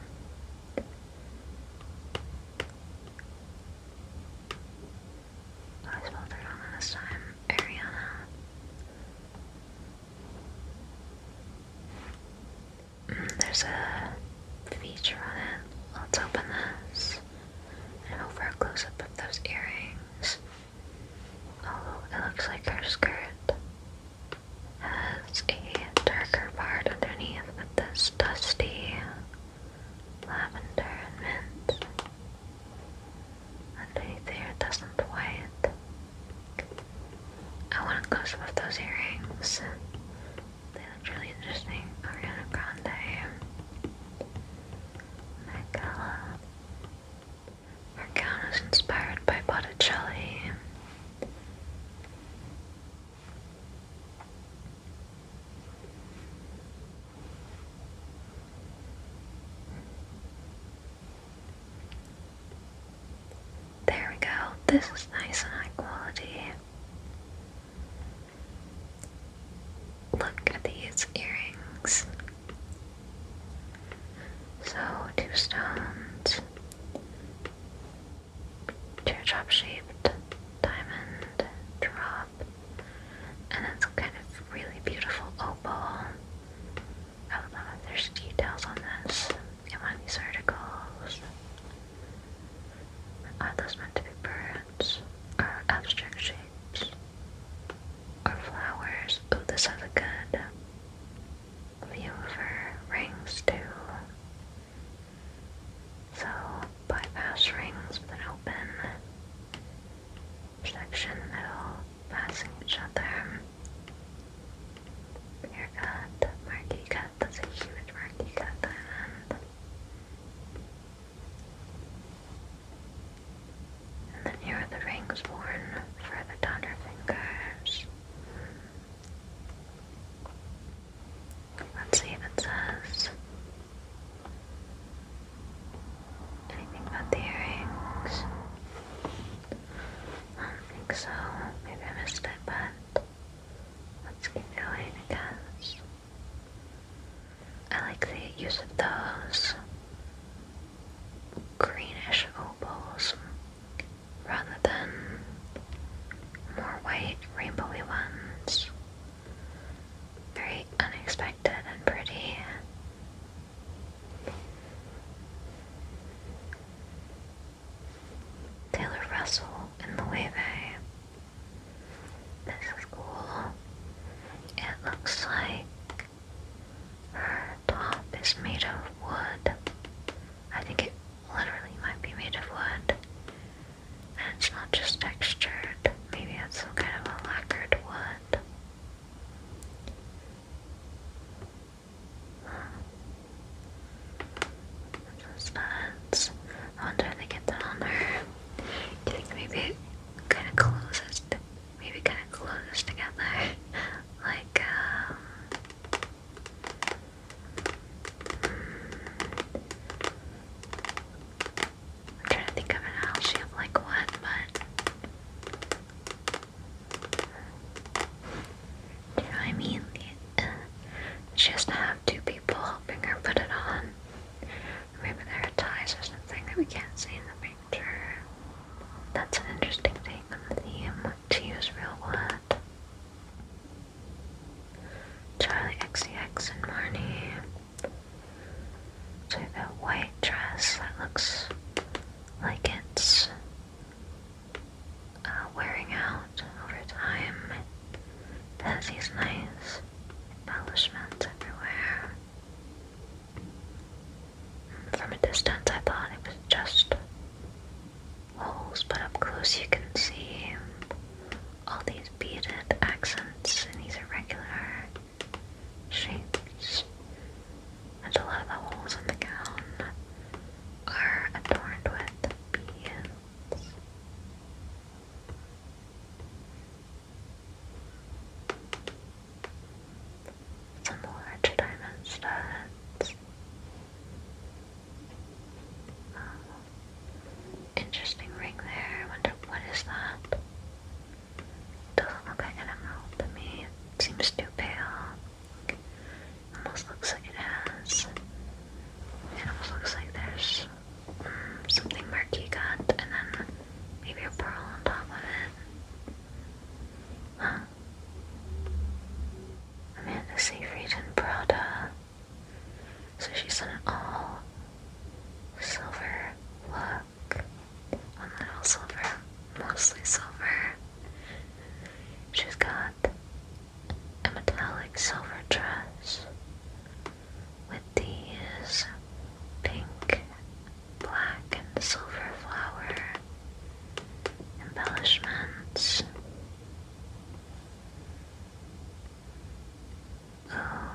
Speaker 1: has a feature on it. Let's open this and go for a close-up of those earrings. Oh, it looks like her skirt has a darker part underneath with this dusty lavender and mint. Underneath there, it doesn't white. I want a close-up of those earrings. They look really interesting. Ariana Grande. Met Gala. Her gown is inspired by Botticelli. There we go. This is nice and high quality. Look at these earrings. So, 2 stones, teardrop shaped diamond drop, and then some kind of really beautiful opal. I don't know if there's details on this in one of these articles. Are those meant to be birds? Or abstract shapes? Or flowers? Oh, this has a good view of her rings too. So, bypass rings with an open section, middle, passing each other. Here cut, marquee cut, that's a huge marquee cut diamond. And then here are the rings worn further down her fingers. Let's see if it says anything about the earrings. I don't think so. Maybe I missed it, but let's keep going, I guess. I like the use of those greenish opals rather than more white, rainbowy ones. Very unexpected and pretty. Taylor Russell in the Wave. This is cool. It looks like her top is made of wood. I think it literally might be made of wood. And it's not just textured. Maybe it's some kind of a lacquered wood. Some studs. I wonder if they get that on her. Do you think maybe it kind of closes together? Like, I'm trying to think of an analogy of like what, but do you know what I mean? She has to have 2 people helping her put it on. Or maybe there are ties or something that we can't see in the picture. That's an interesting take on the theme, to use real wood. Charlie XCX and Marnie. So we have a white dress that looks like it's wearing out over time. It has these nice embellishments everywhere. From a distance I thought it was just holes, but up close you can see all these beaded accents and these irregular shapes. And a lot of the holes in the gown are adorned with beads. Some large diamond studs. Interesting ring there. I wonder what is that? mostly silver. She's got a metallic silver dress with these pink, black, and silver flower embellishments. Oh,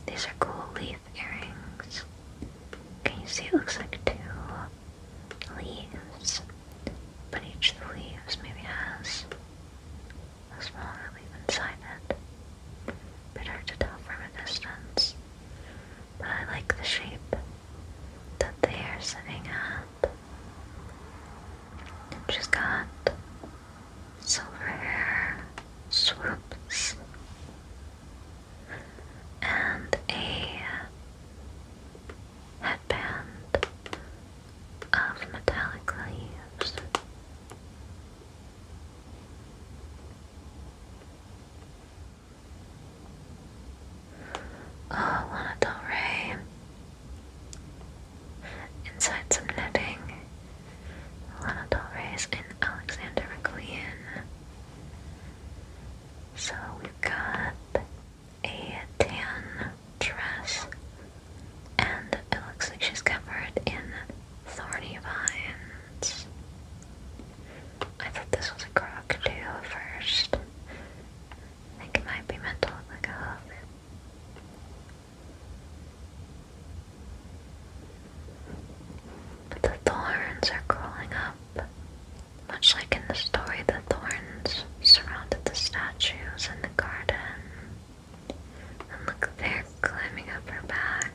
Speaker 1: these are cool leaf earrings. Can you see it looks like two leaves, but each of the leaves maybe has a smaller leaf inside it. Bit hard to tell from a distance, but I like the shape that they are sitting at. She's got silver hair, swoops, and a headband of metallic leaves. Oh, Lana Del Rey. Inside some knitting. Lana Del Rey's in Alexander McQueen. So we've got a tan dress, and it looks like she's covered in thorny vines. I thought this was a croc too at first. I think it might be meant to look like a hook. But the thorns are crawling up. Much like in the story, the thorns surrounded the statues in the garden. And look, they're climbing up her back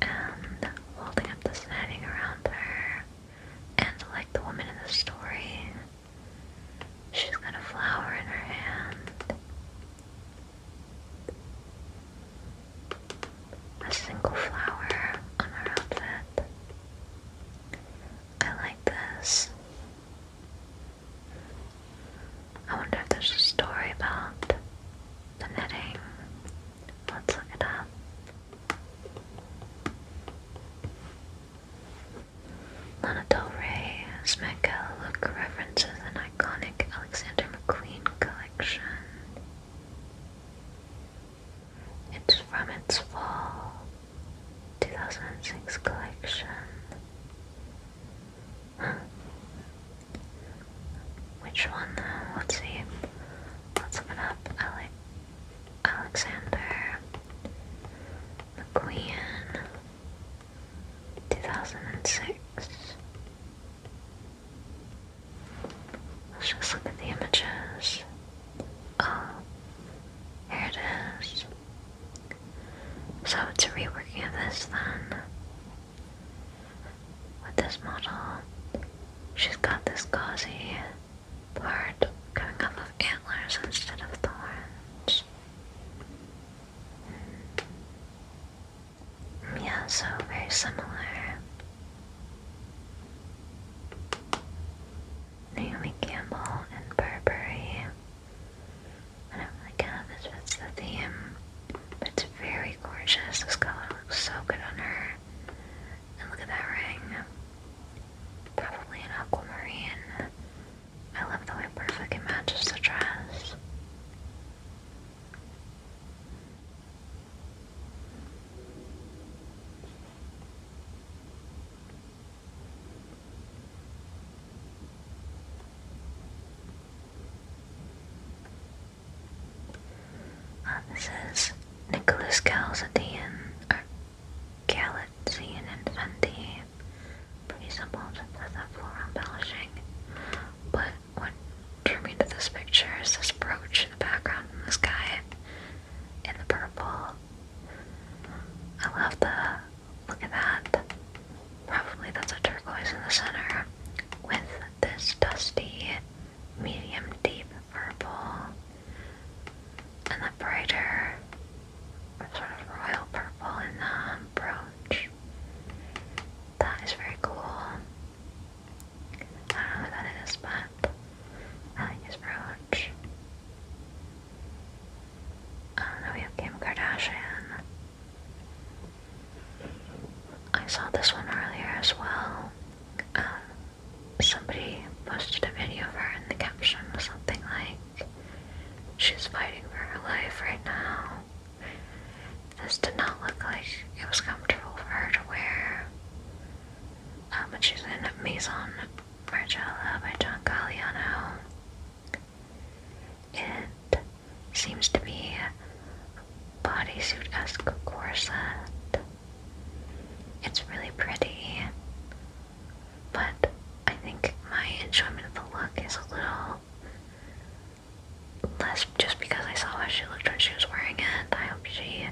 Speaker 1: and holding up this netting around her. And like the woman in the story, she's got a flower in her hand. A single flower on her outfit. I like this. I wonder if there's a story about the knitting. Let's look it up. Lana Del Rey's Met Gala look references an iconic Alexander McQueen collection. It's from its fall 2006 collection. Which one though? Let's see. Let's look it up. Alexander McQueen 2006. Let's just look at the images. Oh, here it is. So it's a reworking of this then. With this model, she's got this gauzy part coming off of antlers instead of thorns. Yeah, so very similar. Naomi Campbell and Burberry. I don't really get how this fits the theme, but it's very gorgeous. This color looks so good on her. And look at that ring. Probably an aquamarine. I love the way perfect it matches the dress. This is Nicholas Galzadian, or Galaxian and Fenty. Pretty simple, just has that floral embellishing. But what drew me to this picture is this brooch in the background from this guy in the purple. I love look at that. Probably that's a turquoise in the center with this dusty, medium deep purple. And the brighter, sort of royal purple in the brooch. That is very cool. I don't know who that is, but I like his brooch. this one earlier as well. Somebody posted a video of her and the caption was something like, "She's fighting for her life right now." This did not look like it was comfortable for her to wear. But she's in Maison Margiela by John Galliano. It seems to be a bodysuit-esque corset. It's really pretty, but I think my enjoyment of the look is a little less just because I saw how she looked when she was wearing it. I hope she,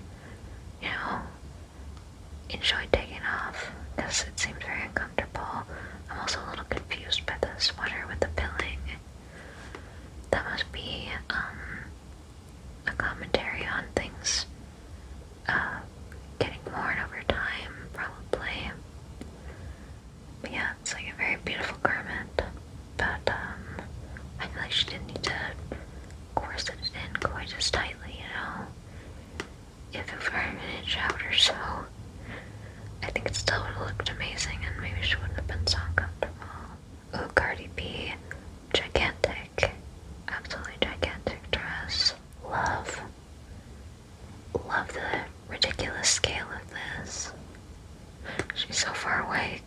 Speaker 1: enjoyed taking it off, because it seemed very uncomfortable. I'm also a little confused by the sweater with the pilling. That must be a commentary on things getting worn over time, probably. But yeah, it's like a very beautiful garment, but I feel like she didn't need to corset it in quite as tightly, if it were an inch out or so. I think it still would have looked amazing, and maybe she wouldn't have been so uncomfortable. Ooh, Cardi B, gigantic, absolutely gigantic dress. Love the ridiculous scale of this. She's so far away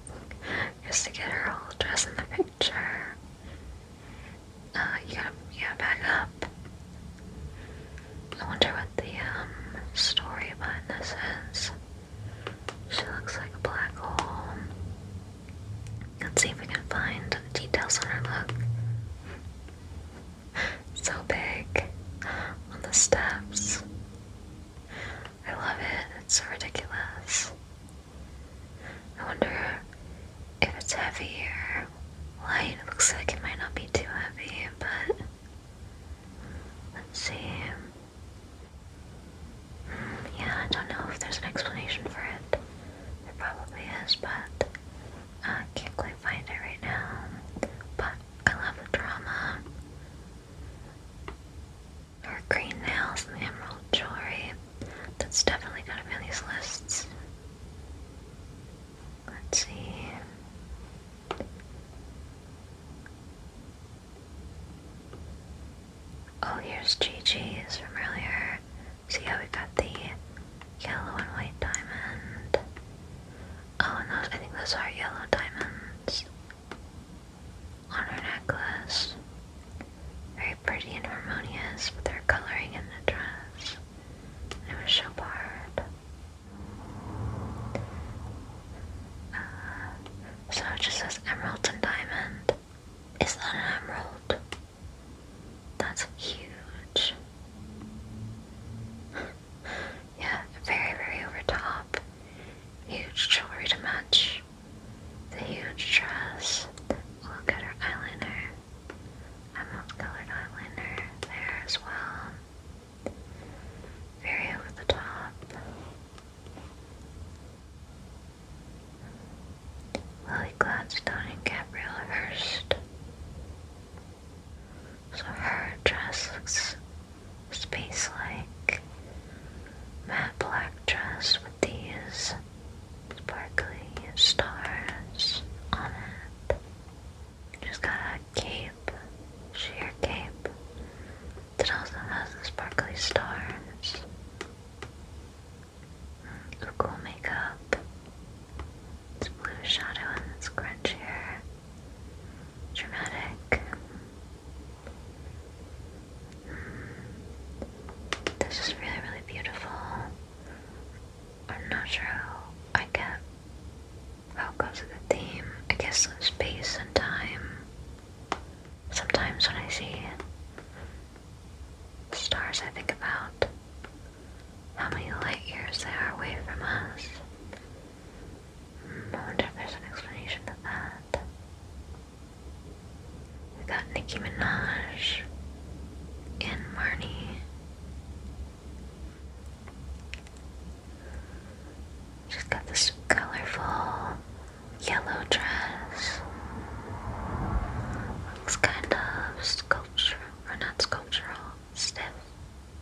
Speaker 1: just to get her whole dress in the picture. You gotta back up. I wonder what the story behind this is. She looks like a black hole. Let's see if we can find the details on her look. So big on the steps. I love it. It's so ridiculous. I wonder if it's heavy or light. It looks like it might not be too heavy, but let's see. Yeah, I don't know if there's an explanation for it. There probably is, but I can't quite find it right now. But I love the drama. Her green nails and the emerald jewelry. That's definitely gotta be on these lists. Let's see. Oh, here's Gigi's from earlier. See how we got the yellow and white diamond. Oh, and I think those are yellow diamonds on her necklace. Very pretty and harmonious with her coloring in the dress. And it was Chopard. So it just says emerald and diamond. Is that an emerald? That's huge. Yeah, very, very over top. Huge jewelry to match the huge dress. Look at her eyeliner. Emerald colored eyeliner there as well. Very over the top. Lily Gladstone and Gabrielle Hearst. So her dress looks space-like. Matte black dress with these sparkly stars on it. She's got a cape, sheer cape, that also has the sparkly stars. Cool makeup. It's blue shadow and it's grunge hair. Dramatic. This is really, really beautiful. I'm not sure how it goes with the theme. I guess space and time. Sometimes when I see stars, I think about how many light years they are away from us. I wonder if there's an explanation to that. We got Nicki Minaj and Marnie. She's got this colorful yellow dress. Looks kind of sculptural, or not sculptural, stiff.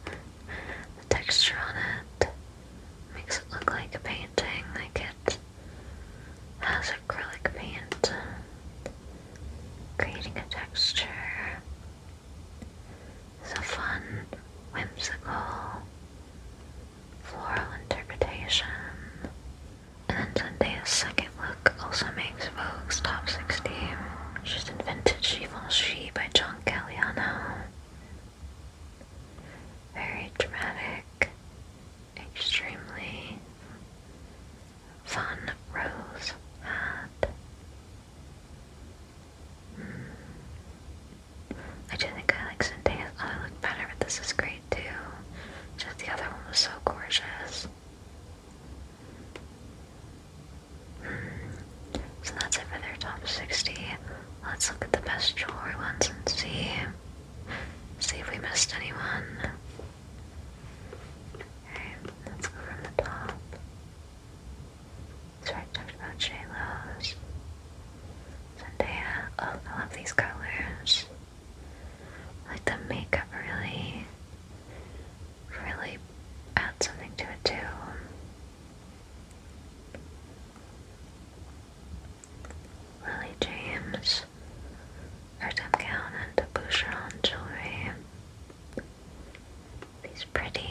Speaker 1: The texture on it makes it look like a painting, like it has acrylic paint, creating a texture. It's a fun, whimsical, floral interpretation. And then Zendaya's second look also makes Vogue's top 60. She's in vintage Givenchy by John Galliano. Very dramatic, extremely fun rose hat. I do think I like Zendaya's other look better, but this is great too. Just the other one was so gorgeous. So that's it for their top 60. Let's look at the best jewelry ones and see if we missed anyone. Okay, let's go from the top. So I talked about J-Lo's. Zendaya. Oh, I love these colors. I like the makeup really adds something to it too. Lily James, Ertem gown and Boucheron jewelry. These pretty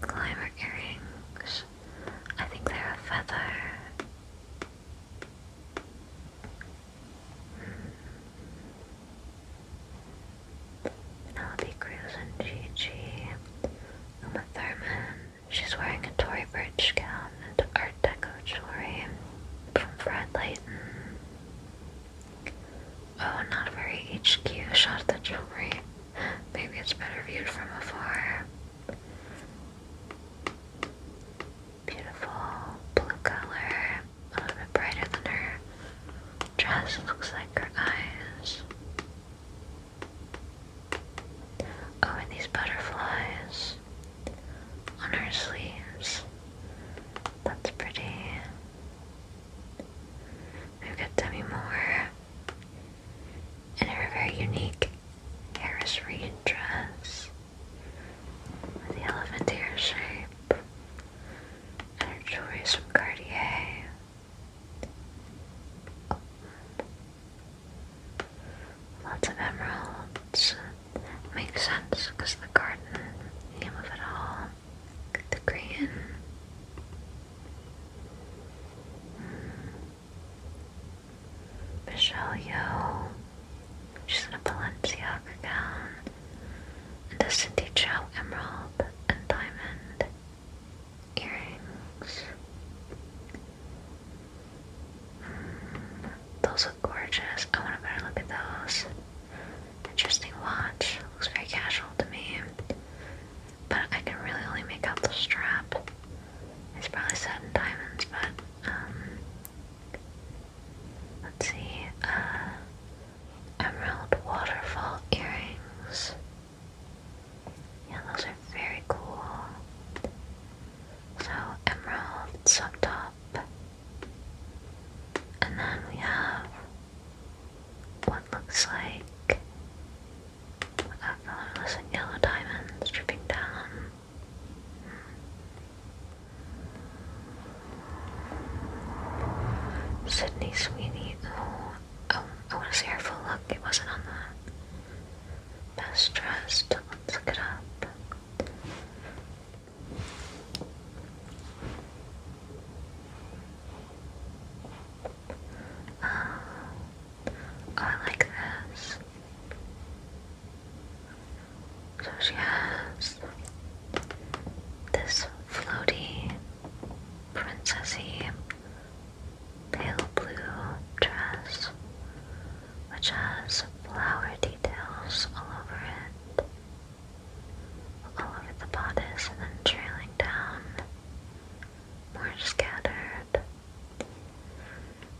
Speaker 1: glamour earrings. I think they're a feather. Penelope Cruz and Gigi. Uma Thurman. She's wearing a Tory Burch gown and Art Deco jewelry from Fred Layton. Oh, not a very HQ shot of the jewelry. Maybe it's better viewed from afar. Beautiful blue color, a little bit brighter than her dress. Looks like her eyes. Oh, and these butterflies on her sleeves. That's pretty. We've got Demi Moore in her very unique Harris Reed dress with the elephant ear shape, and her jewelry is from Cartier. Oh. Lots of emeralds. Makes sense because the garden theme of it all. The green. Michelle Yeoh. She's in a Balenciaga gown and a Cindy Chow emerald and diamond earrings. Those look gorgeous. I want a better look at those. Interesting watch. Looks very casual to me. But I can really only make out the strap. It's probably set in diamonds, but let's see. Emerald waterfall earrings. Yeah, those are very cool. So emeralds up top. And then we have what looks like colorless and yellow diamonds dripping down. Sydney Sweeney. Oh, I want to see her full look. It wasn't on the best dressed. Let's look it up. Oh, I like this. So she has this floaty, princessy, pale blue dress, which has flower details all over it, all over the bodice, and then trailing down, more scattered.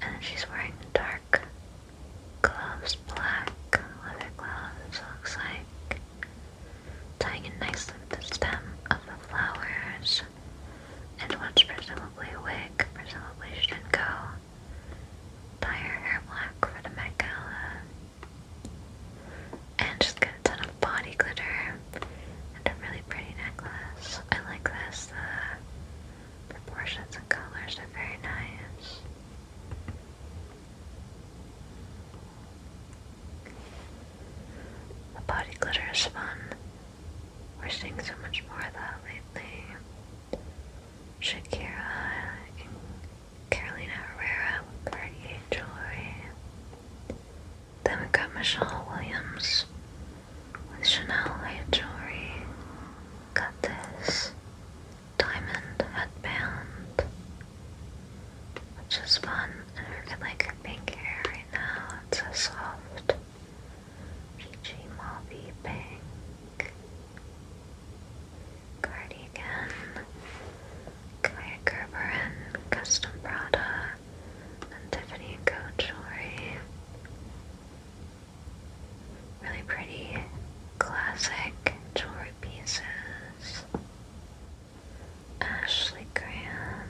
Speaker 1: And then she's wearing dark gloves, black leather gloves, looks like, tying in nicely with the stem of the flowers, and what's presumably a wig. Presumably she didn't go dye her hair black for the Met Gala. And she's got a ton of body glitter and a really pretty necklace. I like this. The proportions and colors are very nice. body glitter is fun. We're seeing so much more of that lately. Shakira and Carolina Herrera with Cartier jewelry. Then we got Michelle Williams with Chanel light jewelry. Got this diamond headband, which is fun. And I like her pink hair right now. It's a soft, peachy, mauvey pink. Cardigan, Kaia Gerber and Custom Prada, and Tiffany & Co. jewelry. Really pretty, classic jewelry pieces. Ashley Graham.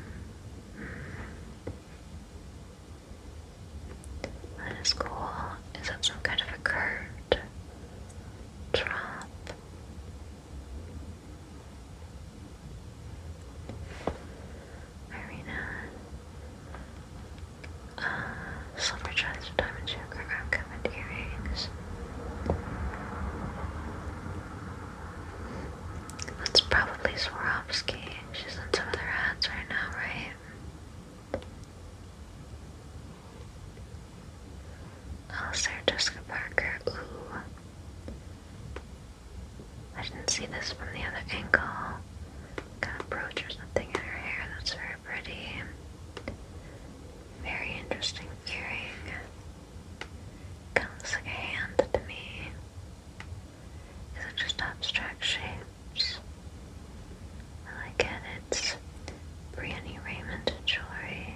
Speaker 1: What is cool is that some kind of a curved drop. Irina. Silver dress with diamond choker, arm covered earrings. That's probably Swarovski. She's in some of their ads right now, right? Oh, Sarah Jessica Parker. Ooh. I didn't see this from the other angle. Got a brooch or something in her hair. That's very pretty. Very interesting earring. Kind of looks like a hand to me. Is it just abstract shapes? I like it. It's Brianny Raymond jewelry.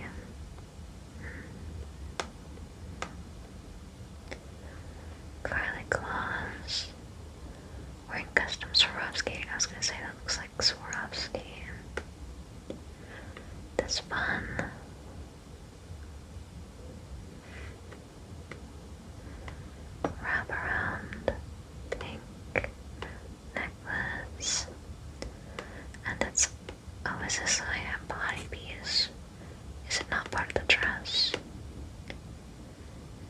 Speaker 1: Carly Claus wearing custom Swarovski. I was gonna say that looks like Swarovski. That's fun. Wrap around pink necklace. And it's, oh, is this a body piece? Is it not part of the dress?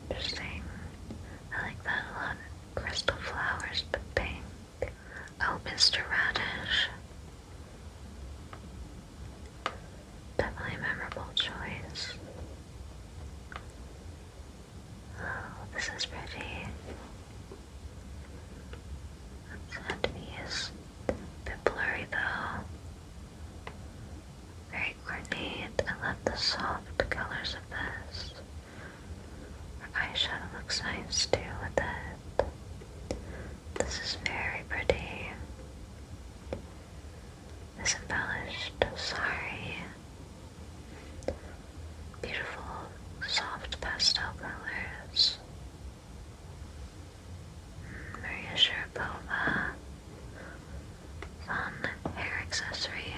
Speaker 1: Interesting. I like that a lot. Crystal flowers, but pink. Oh, Mr. Radish. Definitely a memorable choice. Oh, this is pretty. That's headpiece. A bit blurry though. Very ornate. I love the soft colors of this. Her eyeshadow looks nice too with it. This is very pretty. This embellished sari. Beautiful, soft pastel colors. Maria Sharapova. Fun hair accessory.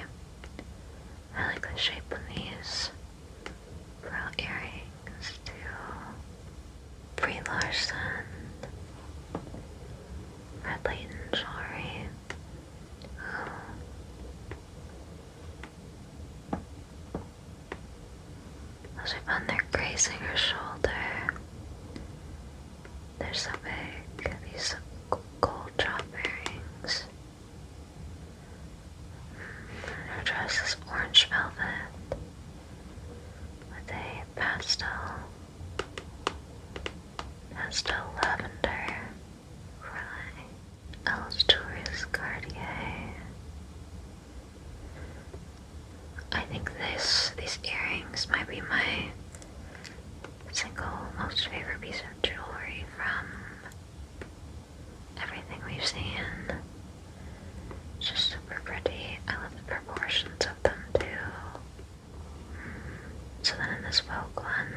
Speaker 1: I like the shape of these pearl earrings too. Brie Larson. Red Leighton jewelry. Ooh. Those are fun. They're grazing her shoulder. They're so big. These gold drop earrings. And her dress is orange velvet with a pastel lavender cry. Elle's jewelry is Cartier. I think these earrings might be my single most favorite piece of jewelry from everything we've seen. It's just super pretty. I love the proportions of them too. So then in this Vogue one,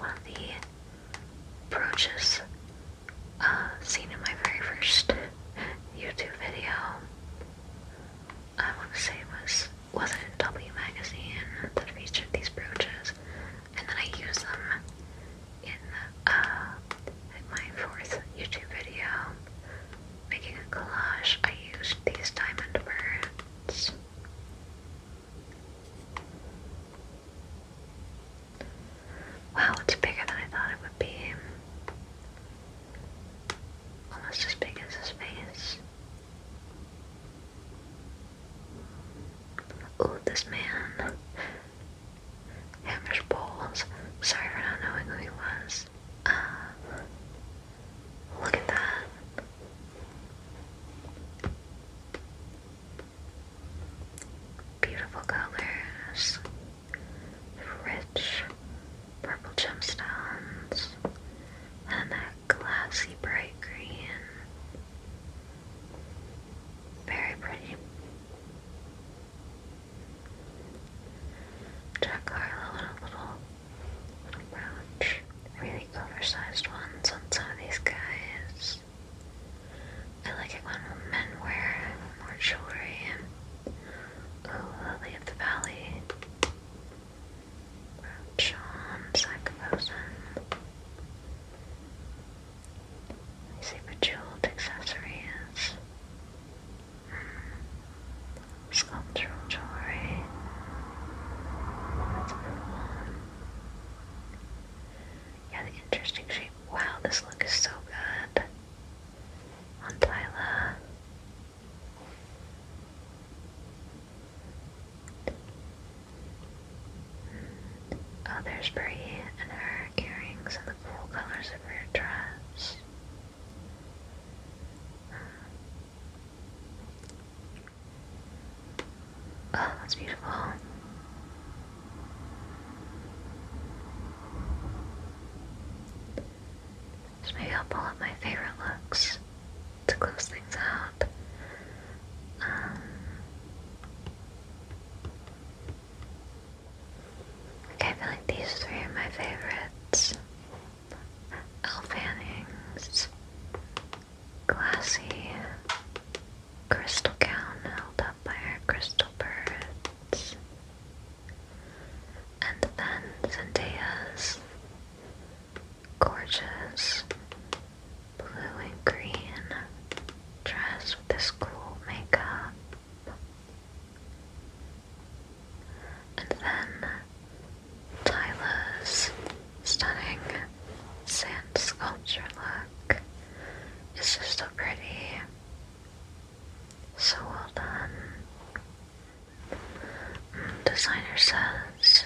Speaker 1: of the brooches seen in my very first YouTube video. I want to say it wasn't in W magazine that featured these brooches, and then I use them in my fourth YouTube video, making a collage. I used these diamond birds. Wow, it's bigger than I thought it would be. Almost as big as his face. Ooh, this man hammers bowls. Sorry for not knowing who he was. Look at that. Beautiful colors. Rich purple gemstones. And that glassy bright green. Very pretty. Jack Harlow and a little brooch. Really oversized ones on some of these guys. I like it when men wear more jewelry. Oh, Lily of the Valley. Brooch on Sackbosen. I see bejeweled accessories. Sculptural jewelry. That's cool. Yeah, the interesting shape. Wow, this look is so good. On Tyla. Oh, there's Brie and her earrings and the cool colors of her dress. Oh, that's beautiful. So maybe I'll pull up my favorite looks to close things out. Okay, I feel like these three are my favorites. Elle Fanning's glassy crystal gown held up by her crystal birds. And then Zendaya's gorgeous blue and green dress with this cool makeup. And then Tyla's stunning sand sculpture look is just so pretty. So well done. Designer says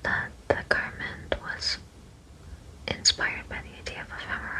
Speaker 1: that the garment was inspired by the idea of ephemera